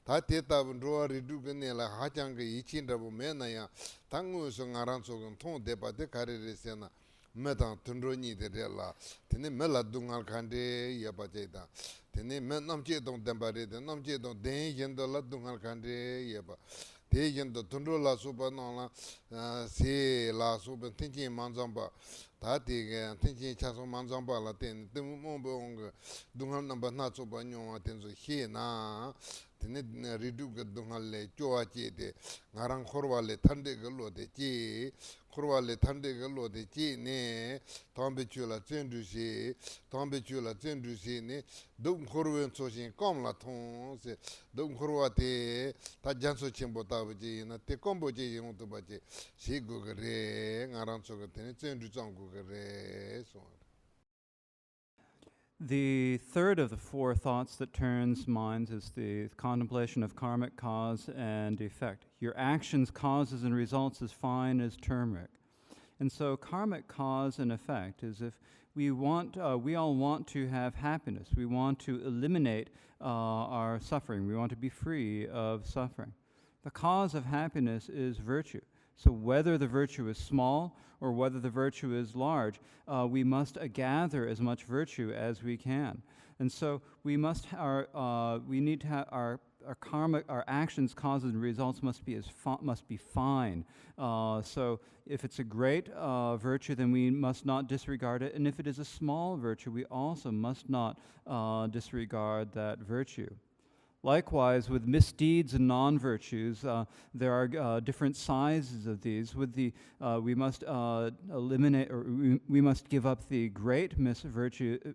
ta te ta ro ri du ge ne la ha chang ge yi chin da bu me na ya 당고 성아란 속은 통 대바데 가르레세나 메당 튼로니 데레라 테네 멜라둥알 칸데 야바제다 테네 맨남제동 덴바레데 남제동 덴yendola 둥알 칸데 야바 대yen도 튼로라 수바나라 세라 수바 틴지 만잠바 다디게 틴지 차소 만잠바라 텐 뜸몽봉 둥알 넘바 나초바 뇽아 텐소 히나 tene ridu ga dungal le choa che de ngarang khorwa le thande ga lo de chi khorwa le thande ga lo de chi ne tambe chula chendu si ne dum khorwen so shin kom la thon se dum khorwa te ta janso chimbo ta ji na te kombo je yong to ba je si gu ga re ngarang so ga tene chendu chang gu ga re so. The third of the four thoughts that turns minds is the contemplation of karmic cause and effect. Your actions, causes, and results as fine as turmeric. And so karmic cause and effect is if we all want to have happiness. We want to eliminate our suffering. We want to be free of suffering. The cause of happiness is virtue. So whether the virtue is small or whether the virtue is large, we must gather as much virtue as we can. And so we need to have our karma, our actions, causes, and results must be fine. So if it's a great virtue, then we must not disregard it. And if it is a small virtue, we also must not disregard that virtue. Likewise, with misdeeds and non-virtues, there are different sizes of these. With the, we must eliminate, or we must give up the great non-virtues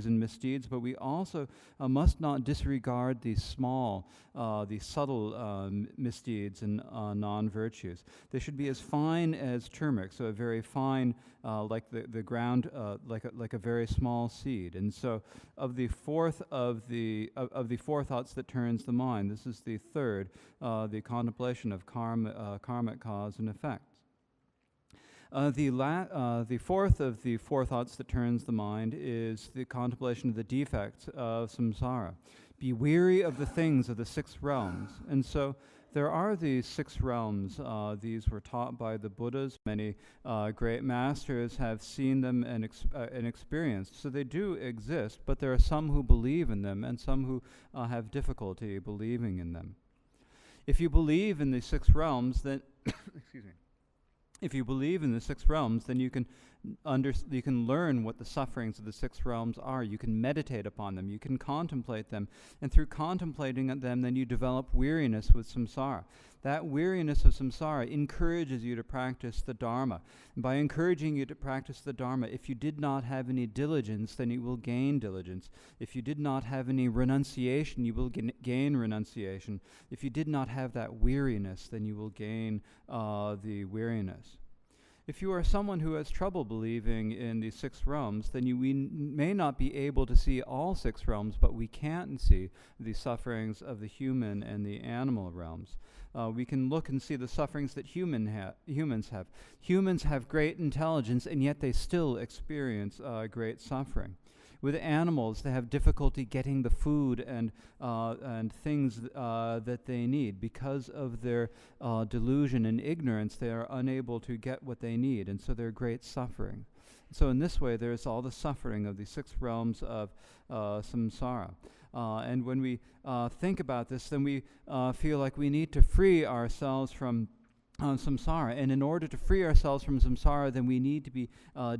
and misdeeds, but we also must not disregard the small, the subtle misdeeds and non-virtues. They should be as fine as turmeric, so a very fine, like the ground, like a very small seed. And so, of the four thoughts that turns the mind, this is the third, the contemplation of karmic cause and effect. The fourth of the four thoughts that turns the mind is the contemplation of the defects of samsara. Be weary of the things of the six realms. And so there are these six realms. These were taught by the Buddhas. Many great masters have seen them and experienced. So they do exist, but there are some who believe in them and some who have difficulty believing in them. If you believe in the six realms, then excuse me. If you believe in the six realms, then you can learn what the sufferings of the six realms are. You can meditate upon them. You can contemplate them. And through contemplating them, then you develop weariness with samsara. That weariness of samsara encourages you to practice the Dharma. And by encouraging you to practice the Dharma, if you did not have any diligence, then you will gain diligence. If you did not have any renunciation, you will gain renunciation. If you did not have that weariness, then you will gain the weariness. If you are someone who has trouble believing in the six realms, then we may not be able to see all six realms, but we can see the sufferings of the human and the animal realms. We can look and see the sufferings that humans have. Humans have great intelligence, and yet they still experience great suffering. With animals, they have difficulty getting the food and things that they need. Because of their delusion and ignorance, they are unable to get what they need, and so they're great suffering. So in this way, there's all the suffering of the six realms of samsara. And when we think about this, then we feel like we need to free ourselves from samsara. And in order to free ourselves from samsara, then we need to be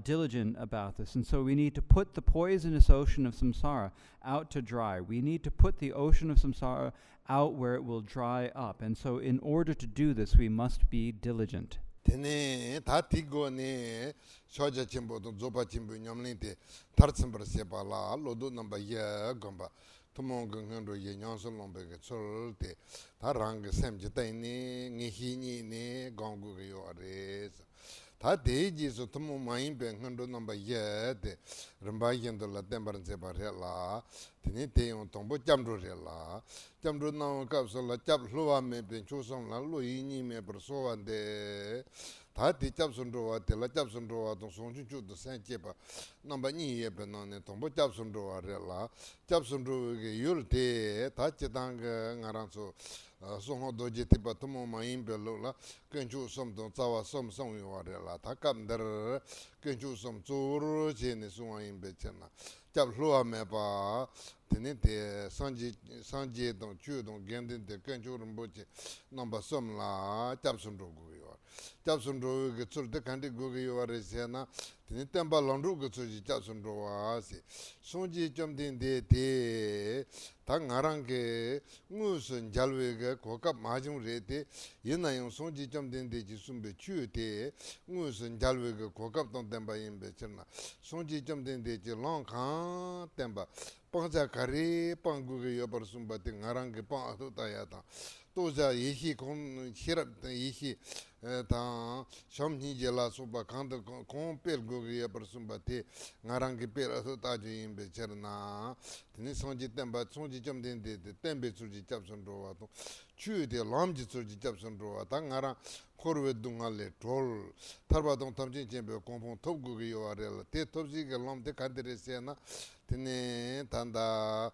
diligent about this. And so we need to put the poisonous ocean of samsara out to dry. We need to put the ocean of samsara out where it will dry up. And so in order to do this, we must be diligent. Tene ta tigo ne shoja chimbo to zopa chimbo nyamlinte tartsambar sepa la lodo namba ye gomba tumong ngando ye nyonso lombe ke cholte ta rang sem jitai ne ngi ni ne gongu ge yo ares ta deji so tumo main be ngando namba ye de ramba yendo la tembar sepa re la tene te on tombo chamro re la chamro na ka so la chap hlowa me ben chosong la lo yini me perso ande ta ti chap sun ro wa te la chap sun ro wa to song chu de san che pa namba ni ye be no ne tombo chap sun ro wa re la chap sun ro ge yul te ta che dang ngaran so song do je te pa tomo ma im be lo la ken chu som do za wa som song yo wa re la ta kam der ken chu som zu ru che ne so wa im be chen na chap hlowa me pa tene te sanje dong chu dong gen den de ken chu rum bo che namba som la chap sun ro go yo chap sun ro ge chul de kan de go ge yo re se na tene temba long ru ge chu ji chap sun ro wa se sonji chom den de te ta ngarang ge ngu sun jalwe ge ko kap ma jung re te yin na yong sonji chom den de ji sum be chu te ngu sun jalwe ge ko kap tong temba yin be chen na sonji chom den de ji long khan temba pangja kari pangu ge yo par sum ba te ngarang ge pang to ta ya ta to ja yi kon hirap yi ta shamni jela suba khand kon pel go ge par sum ba te ngarang ge pel to ta ji im be cherna tini sonji temba sonji chom den de tembe chu ji chap son ro wa to chu de lam ji chu ji chap son ro wa ta ngarang korwe dunga le tol tarba dong tamjin jembe kompon top go ge yo arel te top ji ge lam de kadre se na tene tanda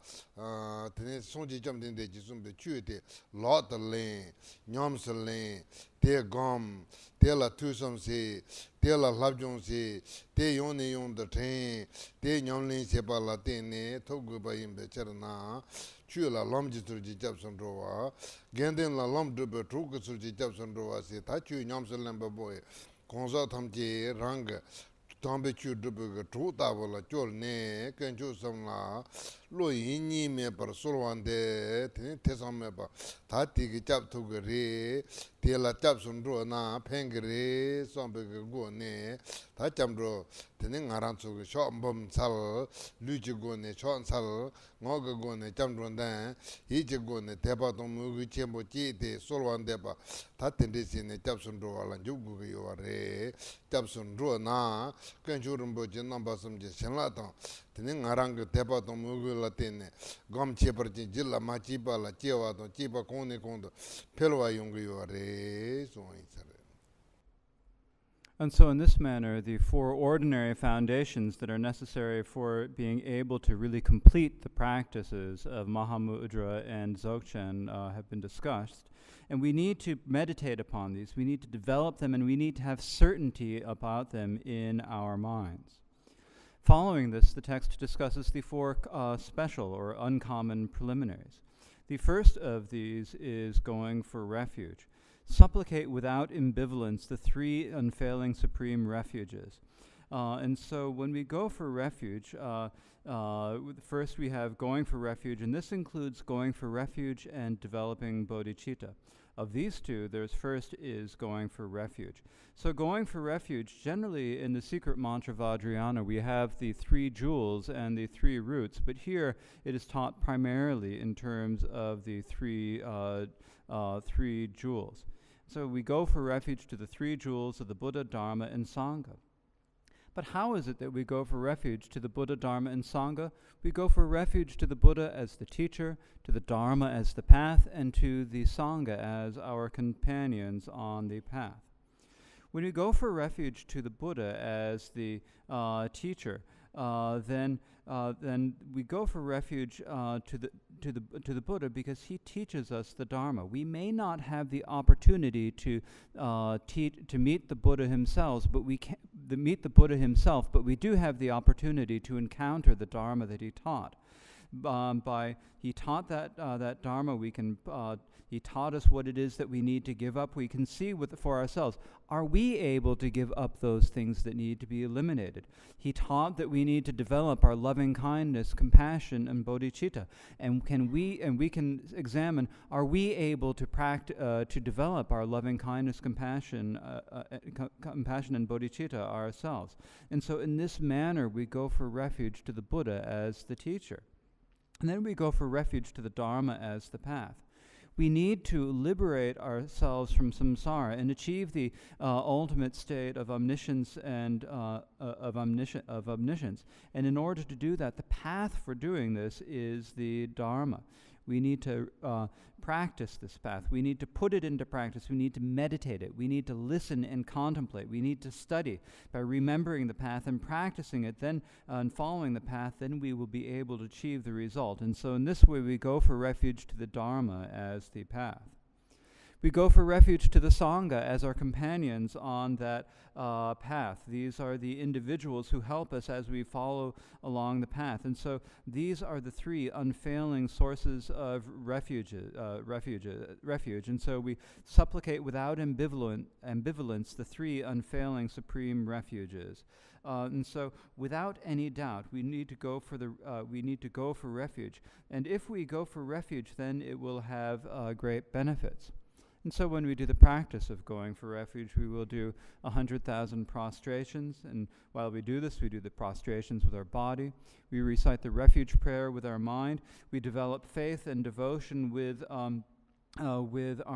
tene sonji chom den de ji sum be chu de lot le nyom se le te gom te la tu som se te la lab jong se te yon ne yon de ten te nyom le se pa la te ne top go ba yim be cherna chu la lam ji tur ji chap son ro wa genden la lam de be tru ge sur ji chap son ro wa se ta chu nyam se lem ba boy konza tham ji rang tambe chu de be tru ta wala chol ne ken chu sam la lo yin ni me par sol wan de te sam me ba ta ti ge chap tu ge re te la chap son ro na pheng ge re som be ge go ne ta cham ro tene ngaran chu ge sho mbom sal lu ji go ne chon sal ngo ge go ne cham ro dan yi ji go ne te ba dong mu ge chen bo ji de sol wan de ba ta ten de sin ne chap son ro wala ju gu ge yo re chap son ro na ken chu rum bo ji nam ba sam ji shen la ta tene ngarang ge te ba dong mu ge la ten gam che par ji ji la ma chi ba la che wa do chi ba kon ne kon do pel wa yong ge yo re so yin sa. And so in this manner, the four ordinary foundations that are necessary for being able to really complete the practices of mahamudra and dzogchen have been discussed. And we need to meditate upon these. We need to develop them, and we need to have certainty about them in our minds. Following this, the text discusses the four special or uncommon preliminaries. The first of these is going for refuge. Supplicate without ambivalence the three unfailing supreme refuges. And so when we go for refuge, first we have going for refuge, and this includes going for refuge and developing bodhicitta. Of these two, there's first is going for refuge. So going for refuge, generally in the secret mantra Vajrayana, we have the three jewels and the three roots, but here it is taught primarily in terms of the three jewels. So we go for refuge to the three jewels of the Buddha, Dharma, and Sangha. But how is it that we go for refuge to the Buddha, Dharma, and Sangha? We go for refuge to the Buddha as the teacher, to the Dharma as the path, and to the Sangha as our companions on the path. When we go for refuge to the Buddha as the teacher, then we go for refuge to the Buddha because he teaches us the Dharma. We may not have the opportunity to meet the Buddha himself, but we do have the opportunity to encounter the Dharma that he taught. He taught that Dharma. He taught us what it is that we need to give up. We can see for ourselves, are we able to give up those things that need to be eliminated? He taught that we need to develop our loving kindness, compassion, and bodhicitta. And we can examine, are we able to develop our loving kindness, compassion and bodhicitta ourselves? And so in this manner, we go for refuge to the Buddha as the teacher. And then we go for refuge to the Dharma as the path. We need to liberate ourselves from samsara and achieve the ultimate state of omniscience and of omniscience. And in order to do that, the path for doing this is the Dharma. We need to practice this path. We need to put it into practice. We need to meditate it. We need to listen and contemplate. We need to study. By remembering the path and practicing it, then and following the path, then we will be able to achieve the result. And so in this way, we go for refuge to the Dharma as the path. We go for refuge to the Sangha as our companions on that path. These are the individuals who help us as we follow along the path. And so these are the three unfailing sources of refuge. And so we supplicate without ambivalence the three unfailing supreme refuges. And so, without any doubt, we need to go for refuge. And if we go for refuge, then it will have great benefits. And so when we do the practice of going for refuge, we will do 100,000 prostrations. And while we do this, we do the prostrations with our body. We recite the refuge prayer with our mind. We develop faith and devotion with our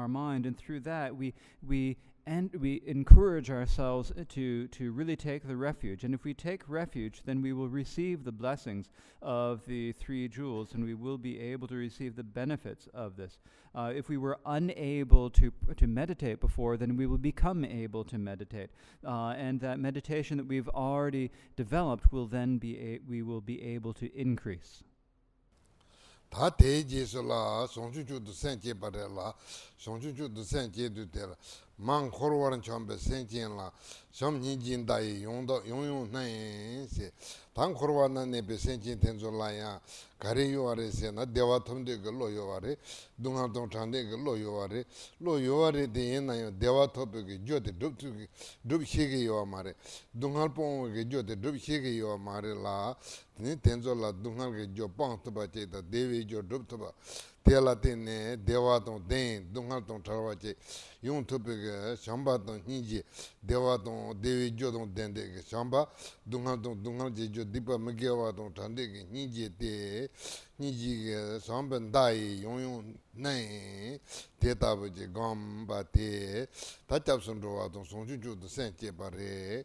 mind. And through that, we encourage ourselves to really take the refuge. And if we take refuge, then we will receive the blessings of the three jewels, and we will be able to receive the benefits of this. If we were unable to meditate before, then we will become able to meditate. And that meditation that we've already developed will then we will be able to increase. 다 대지서라 송주주도 생제 바래라 송주주도 생제도 되라 망 코로와는 점배 생제라 점니진다이 용도 용용나이세 당 코로와는 네베 생제 텐졸라야 가리요아레세나 대와톰데 글로요아레 동아동 찬데 글로요아레 로요아레 데나요 대와토베게 조데 둡투게 둡시게요 마레 동할뽕게 조데 둡시게요 마레라 네 텐졸라 동할게 조 빵토바체다 데베 조 둡토바 텔라테네 대와동 덴 동할동 차와체 용토베게 샴바동 닌지 대와동 데베 조동 덴데게 샴바 동할동 동할제 조 디파 메게와동 찬데게 닌지데 니지게 삼반다이 용용 네 대답지 감바테 다잡선도와동 송주주도 생제바레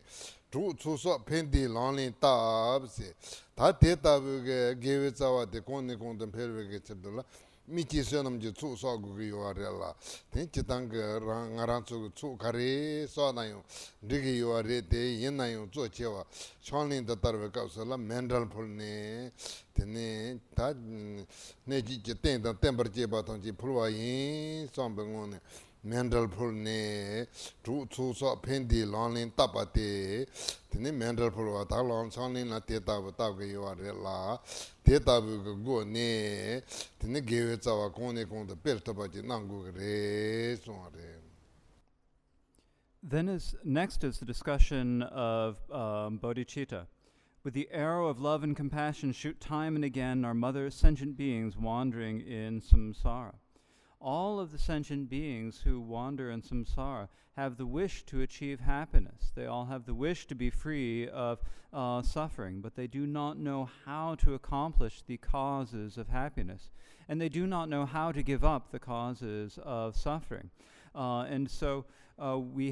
주소서 펜디 런린 답세 다 대답게 게베자와데 konde 펠베게 쳔돌라 미치선음지 추소고기 요아렐라 텐치당게 랑아란초 추카레 소나요 리게 요아레데 옛나요 조체와 촌린다 따르베 가서라 멘tal 풀네 테네 다 네지제 땡다 템버제 바통지 풀와인 somben고네 mental 풀네 주소서 펜디 런린 답바데 테네 mental 풀와 달론 촌린나 대답 답게 요아렐라 대답을 고네 드네 게외자와 고네 공도 벨터바지 난고그레 소아레. Then next is the discussion of bodhicitta. With the arrow of love and compassion shoot time and again our mother sentient beings wandering in samsara. All of the sentient beings who wander in samsara have the wish to achieve happiness. They all have the wish to be free of suffering, but they do not know how to accomplish the causes of happiness, and they do not know how to give up the causes of suffering. And so we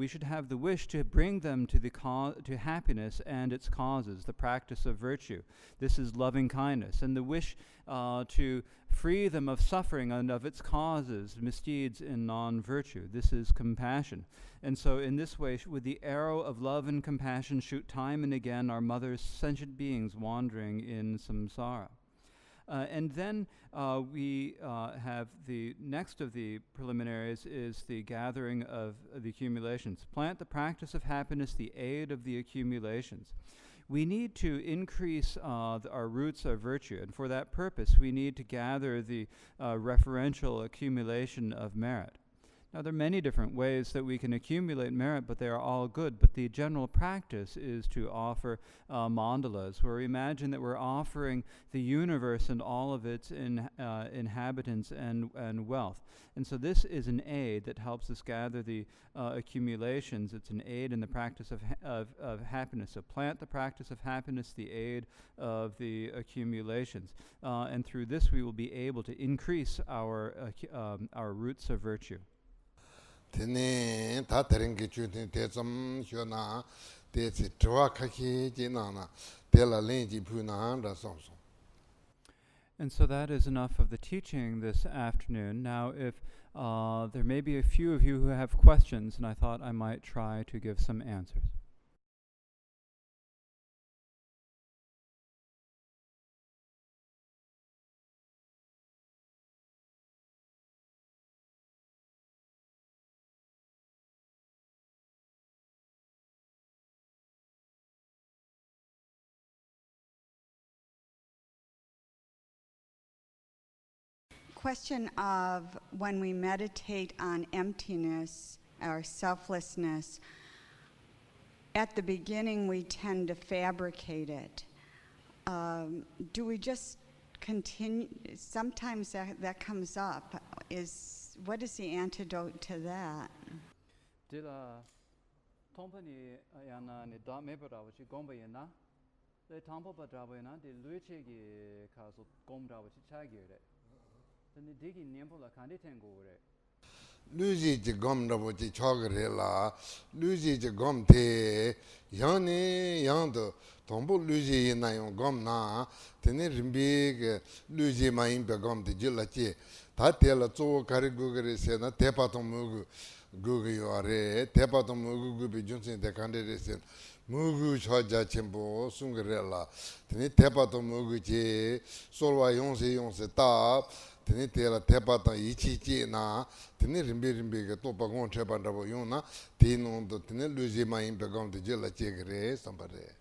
should have the wish to bring them to happiness and its causes, the practice of virtue. This is loving kindness, and the wish to free them of suffering and of its causes, misdeeds in non-virtue. This is compassion. And so in this way, with the arrow of love and compassion, shoot time and again our mother's sentient beings wandering in samsara. And then we have the next of the preliminaries is the gathering of the accumulations. Plant the practice of happiness, the aid of the accumulations. we need to increase our roots of virtue. And for that purpose, we need to gather the referential accumulation of merit. Now, there are many different ways that we can accumulate merit, but they are all good. But the general practice is to offer mandalas, where we imagine that we're offering the universe and all of its inhabitants and wealth. And so this is an aid that helps us gather the accumulations. It's an aid in the practice of happiness. So plant the practice of happiness, the aid of the accumulations. And through this, we will be able to increase our roots of virtue. Tene ta terenge chuten te zum shona te si twa khaki jinana te la lenji puna da som som. And so that is enough of the teaching this afternoon. Now, if there may be a few of you who have questions, and I thought I might try to give some answers. Question of when we meditate on emptiness or selflessness, at the beginning we tend to fabricate it. Do we just continue? Sometimes that comes up. What is the antidote to that? Luji ji gom rabo ji chogre la luji ji gom te yani yando tombo luji na yon gom na tene rimbi ge luji ma imbe gom de jilla chi ta te la zo kari gugre se na te pa tom mugu gugu yore te pa tom mugu gubi junsin de kande re se mugu choja chimbo sungre la tene te pa tom mugu chi solwa yonse ta tene tela tepa ta ichi chi na tene rimbi ke topa gon chepa rabo yon na tene do tene luji ma impe gom de jela chegre sambare.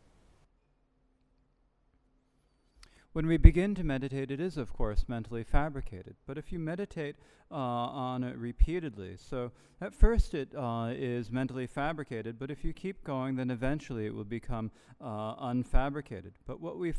When we begin to meditate, it is, of course, mentally fabricated. But if you meditate on it repeatedly, so at first it is mentally fabricated, but if you keep going, then eventually it will become unfabricated. But what we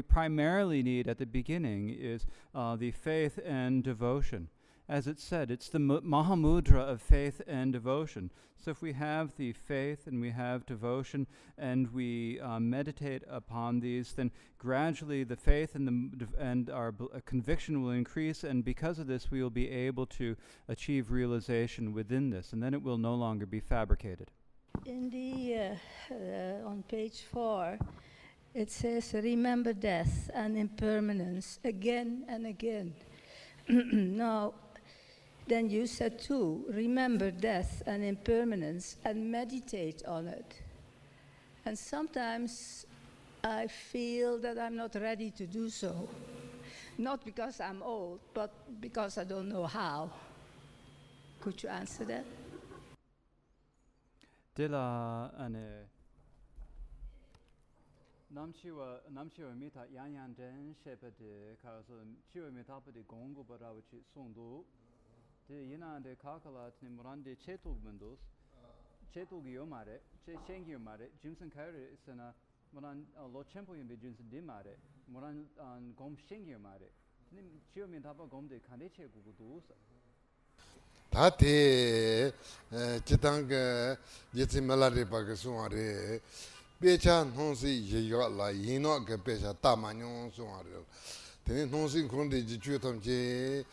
primarily need at the beginning is the faith and devotion. As it said, it's the mahamudra of faith and devotion. So if we have the faith and we have devotion and we meditate upon these, then gradually the faith and our conviction will increase, and because of this we will be able to achieve realization within this, and then it will no longer be fabricated. In the on page 4, it says, remember death and impermanence again and again. Now, then you said too, remember death and impermanence and meditate on it. And sometimes I feel that I'm not ready to do so. Not because I'm old, but because I don't know how. Could you answer that? Dila ane namchiwa mita yan den shepade kaso chiwa mita pade gongo barawachi sondu de yina de kakala tne morande chetug mendos chetug yomare che shengi yomare jimson kaire isana moran lo chempo yombe jimson de mare moran gom shengi yomare nim chiwa mita pa gom de kande che gugu Ta te chitang yetsi melari pa ke suare pecha nonsi yeyo la yino ke pecha tamanyo suare tene nonsi konde ji chutam che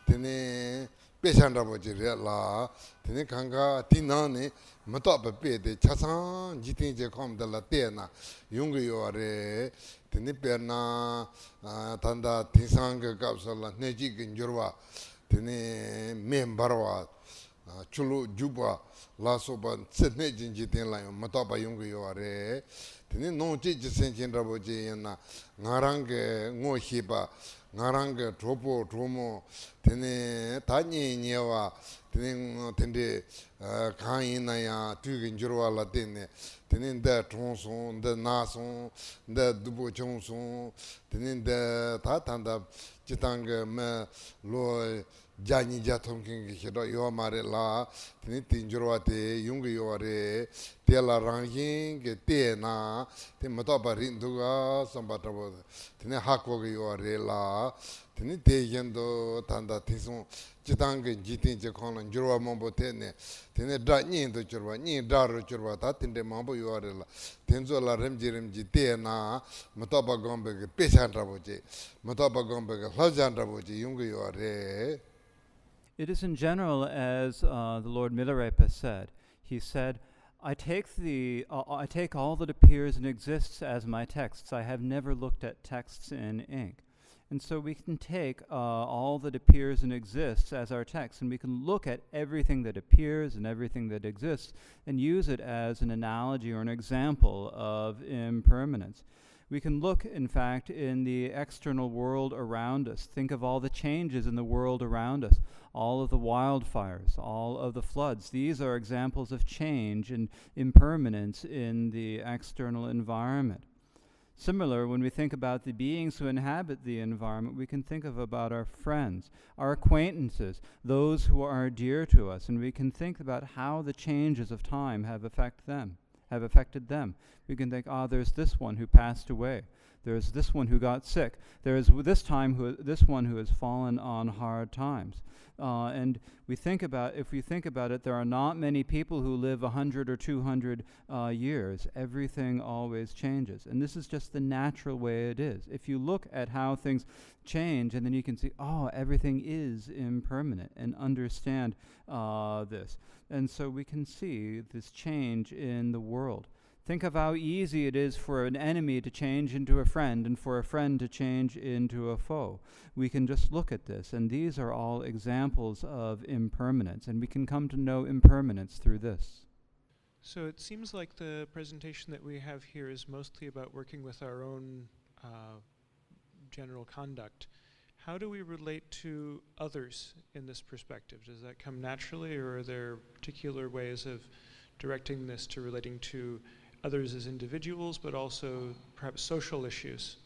tene pecha rabo je la tene kanga tinane mata pa pe de chasan jitin je kom de la tena yung yo are tene perna tanda tisang kapsala neji ginjurwa tene membarwa chulu juba la soba sene jinji ten la mata ba yung yo are tene no chi ji sen chen rabo je na ngarang ge ngo hi ba ngaranga tropo tromo tene tanye nyewa tene tende kaina ya tugin jirwa la tene da tronson da nason da dubo chonson tene da ta tanda chitanga me lo jani jatom king hiro yo mare la tene tinjirwa te yung yo re te la rangin ke te na te mato barin duga sambatabo tene hakwo yo re la tene te yendo tanda tison chitanga jitin je kono jirwa mambo tene dra nyin do jirwa nyin daro jirwa ta tende mambo yo re la tenzo la remji te na mato ba gombe ke pesan rabo je mato ba gombe ke hlojan rabo je yung yo re. It is in general as the Lord Milarepa said. He said, I take all that appears and exists as my texts. I have never looked at texts in ink. And so we can take all that appears and exists as our text, and we can look at everything that appears and everything that exists and use it as an analogy or an example of impermanence. We can look, in fact, in the external world around us. Think of all the changes in the world around us, all of the wildfires, all of the floods. These are examples of change and impermanence in the external environment. Similar, when we think about the beings who inhabit the environment, we can think about our friends, our acquaintances, those who are dear to us, and we can think about how the changes of time have affected them. We can think, there's this one who passed away. There's this one who got sick. There's this one who has fallen on hard times. And if we think about it, there are not many people who live 100 or 200 years. Everything always changes. And this is just the natural way it is. If you look at how things change, and then you can see, everything is impermanent, and understand this. And so we can see this change in the world. Think of how easy it is for an enemy to change into a friend and for a friend to change into a foe. We can just look at this, and these are all examples of impermanence, and we can come to know impermanence through this. So it seems like the presentation that we have here is mostly about working with our own general conduct. How do we relate to others in this perspective? Does that come naturally, or are there particular ways of directing this to relating to others as individuals, but also perhaps social issues?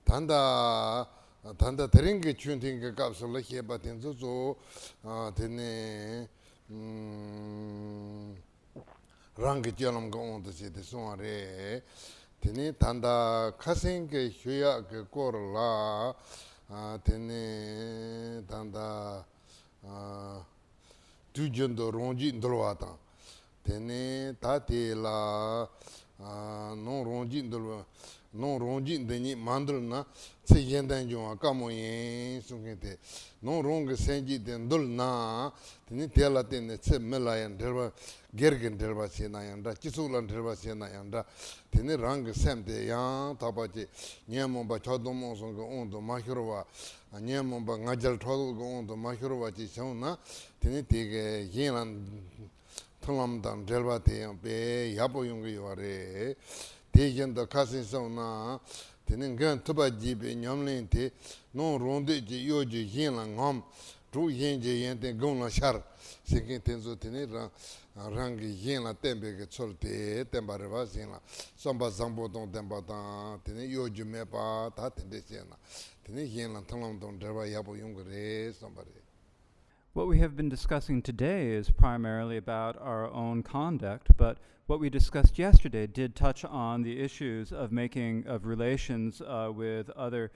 Tanda teringe chuntinge kapsula heba tenzo zo tene rangi jalam ga ondo se te sonare tene tanda kasenge hyoya ke korla tene tanda tujondo ronji ndolwata tene tatela non ronji ndolwa non ronji ndeni mandrna se yendan jo kamo yen sungete non rong senji den dolna tene tela tene se melayan derba gergen derba sena yanda chisulan derba sena yanda tene rang semte yan tabaje nyemo ba chodomo songo ondo mahirwa nyemo ba ngajal thodo ondo mahirwa chi sona tene tege yenan tholamdan derba te be yabo yong yore 대견도 가슴속나 되는 건 투바집에 냠린테 노 론데지 요지 힌랑엄 두힌제 yen데 공나 샤르 세긴 텐조 테네라 랑기 힌라 템베게 철테 템바르바 신라 somba zam보동 템바다 테네 요지 메바 다 텐데세나 테네 힌라 탕랑동 데바 야보 용거레 somebody. What we have been discussing today is primarily about our own conduct, but what we discussed yesterday did touch on the issues of relations with other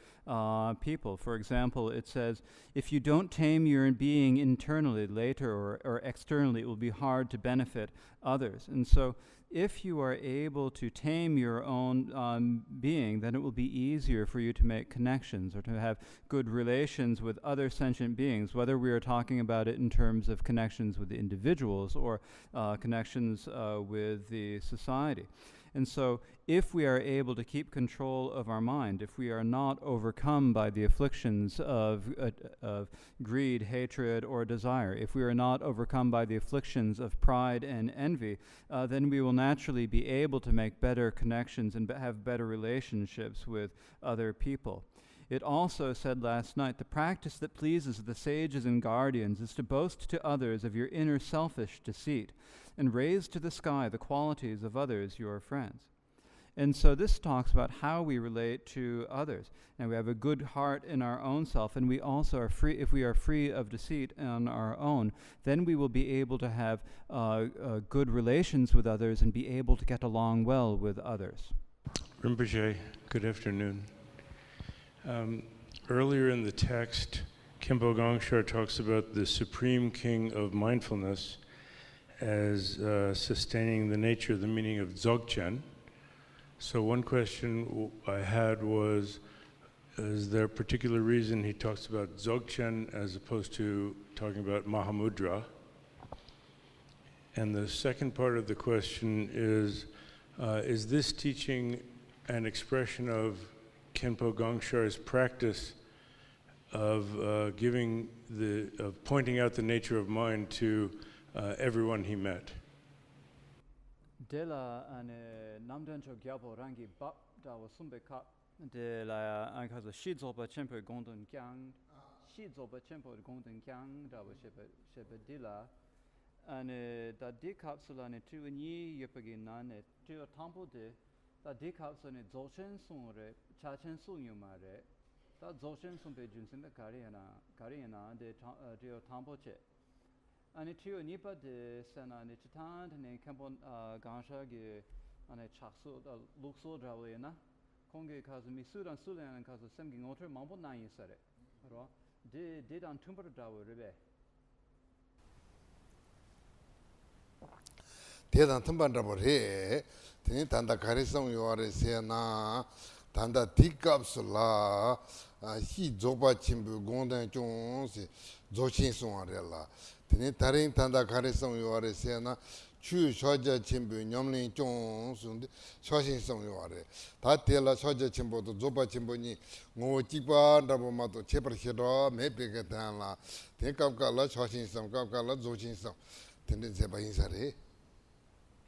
people. For example, it says, if you don't tame your being internally, later or externally, it will be hard to benefit others. And so if you are able to tame your own being, then it will be easier for you to make connections or to have good relations with other sentient beings, whether we are talking about it in terms of connections with individuals or connections with the society. And so if we are able to keep control of our mind, if we are not overcome by the afflictions of greed, hatred, or desire, if we are not overcome by the afflictions of pride and envy, then we will naturally be able to make better connections and have better relationships with other people. It also said last night, the practice that pleases the sages and guardians is to boast to others of your inner selfish deceit and raise to the sky the qualities of others, your friends. And so this talks about how we relate to others. And we have a good heart in our own self, and we also are free. If we are free of deceit on our own, then we will be able to have good relations with others and be able to get along well with others. Rinpoche, good afternoon. Earlier in the text, Khenpo Gangshar talks about the Supreme King of Mindfulness as sustaining the nature, the meaning of Dzogchen. So one question I had was, is there a particular reason he talks about Dzogchen as opposed to talking about mahamudra? And the second part of the question is this teaching an expression of Khenpo Gangshar's practice of pointing out the nature of mind to everyone he met? Dela ane namdancho gyabo rangi bap dawa sumbe kap dela ankaza shizoba chempo gondon kyang shizoba chempo gondon kyang dawa shebe dila ane da di kapsula ne tu ni yepagi nane tu tampo de da di kapsula ne zochen sungre chachen sunyumare da zochen sumbe junsin da kariana de tu tampo che. Ani tiyo nipa de sena ni chitan ne Khenpo Gangshar ge ane chakso da lukso drawe na konge kazu misuran sulan kazu semgi ngotre mambo na yisare ro de dan tumbar drawe rebe de dan tumbar drawe re teni tanda karisong yore sena tanda tikapsula hi zoba chimbu gondan chong se zochin songare la teni tarin tanda karisong yore sena chu shoja chimbu nyomlin chong sunde shoshin song yore ta tela shoja chimbu to zoba chimbu ni ngo jikpa rabo ma to chepar shiro me peke tan la teni kapka la shoshin song kapka la zochin song teni zeba hinsare.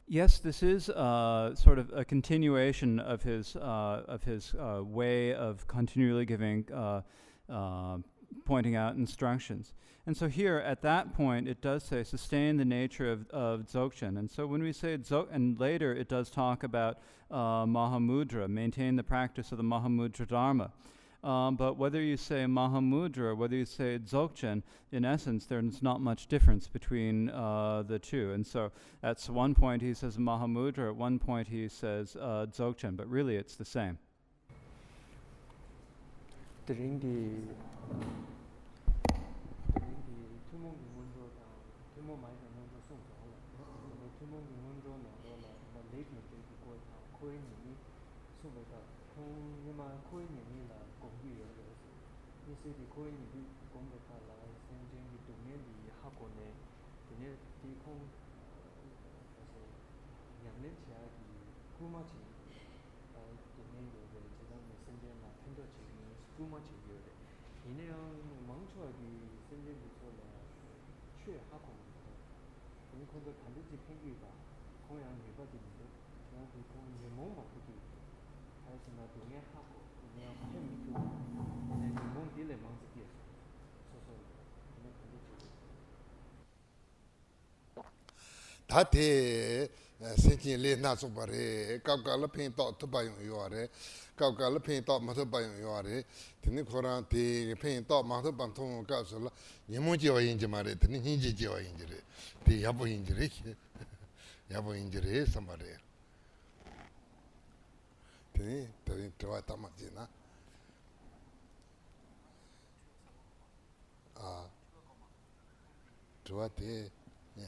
Yes, this is sort of a continuation of his way of continually giving, pointing out instructions. And so here, at that point, it does say, sustain the nature of Dzogchen. And so when we say and later it does talk about mahamudra, maintain the practice of the mahamudra dharma. But whether you say mahamudra or whether you say Dzogchen, in essence, there's not much difference between the two. And so at one point he says mahamudra, at one point he says Dzogchen, but really it's the same. Tate sentin le na so bare kapka la pin to to bayong yore kapka la pin to ma to bayong yore tini khoran te pin to ma to ban thong ka so la yemo ji wa yin ji mare tini hin ji wa yin ji re te ya bo yin ji re Yabo injury, somebody. Tini, Twa Tamajina. Twa te, yeah.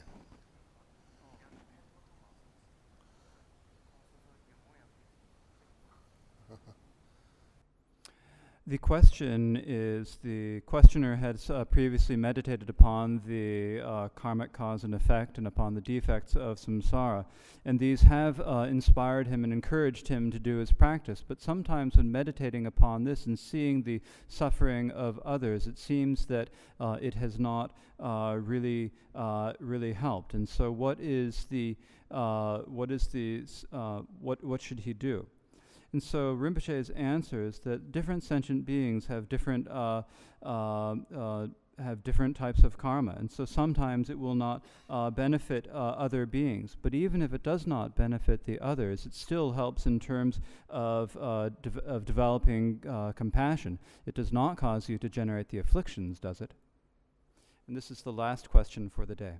The question is, the questioner has previously meditated upon the karmic cause and effect and upon the defects of samsara, and these have inspired him and encouraged him to do his practice. But sometimes when meditating upon this and seeing the suffering of others, it seems that it has not really helped. And so what should he do? And so Rinpoche's answer is that different sentient beings have different types of karma, and so sometimes it will not benefit other beings. But even if it does not benefit the others, it still helps in terms of developing compassion. It does not cause you to generate the afflictions, does it? And this is the last question for the day.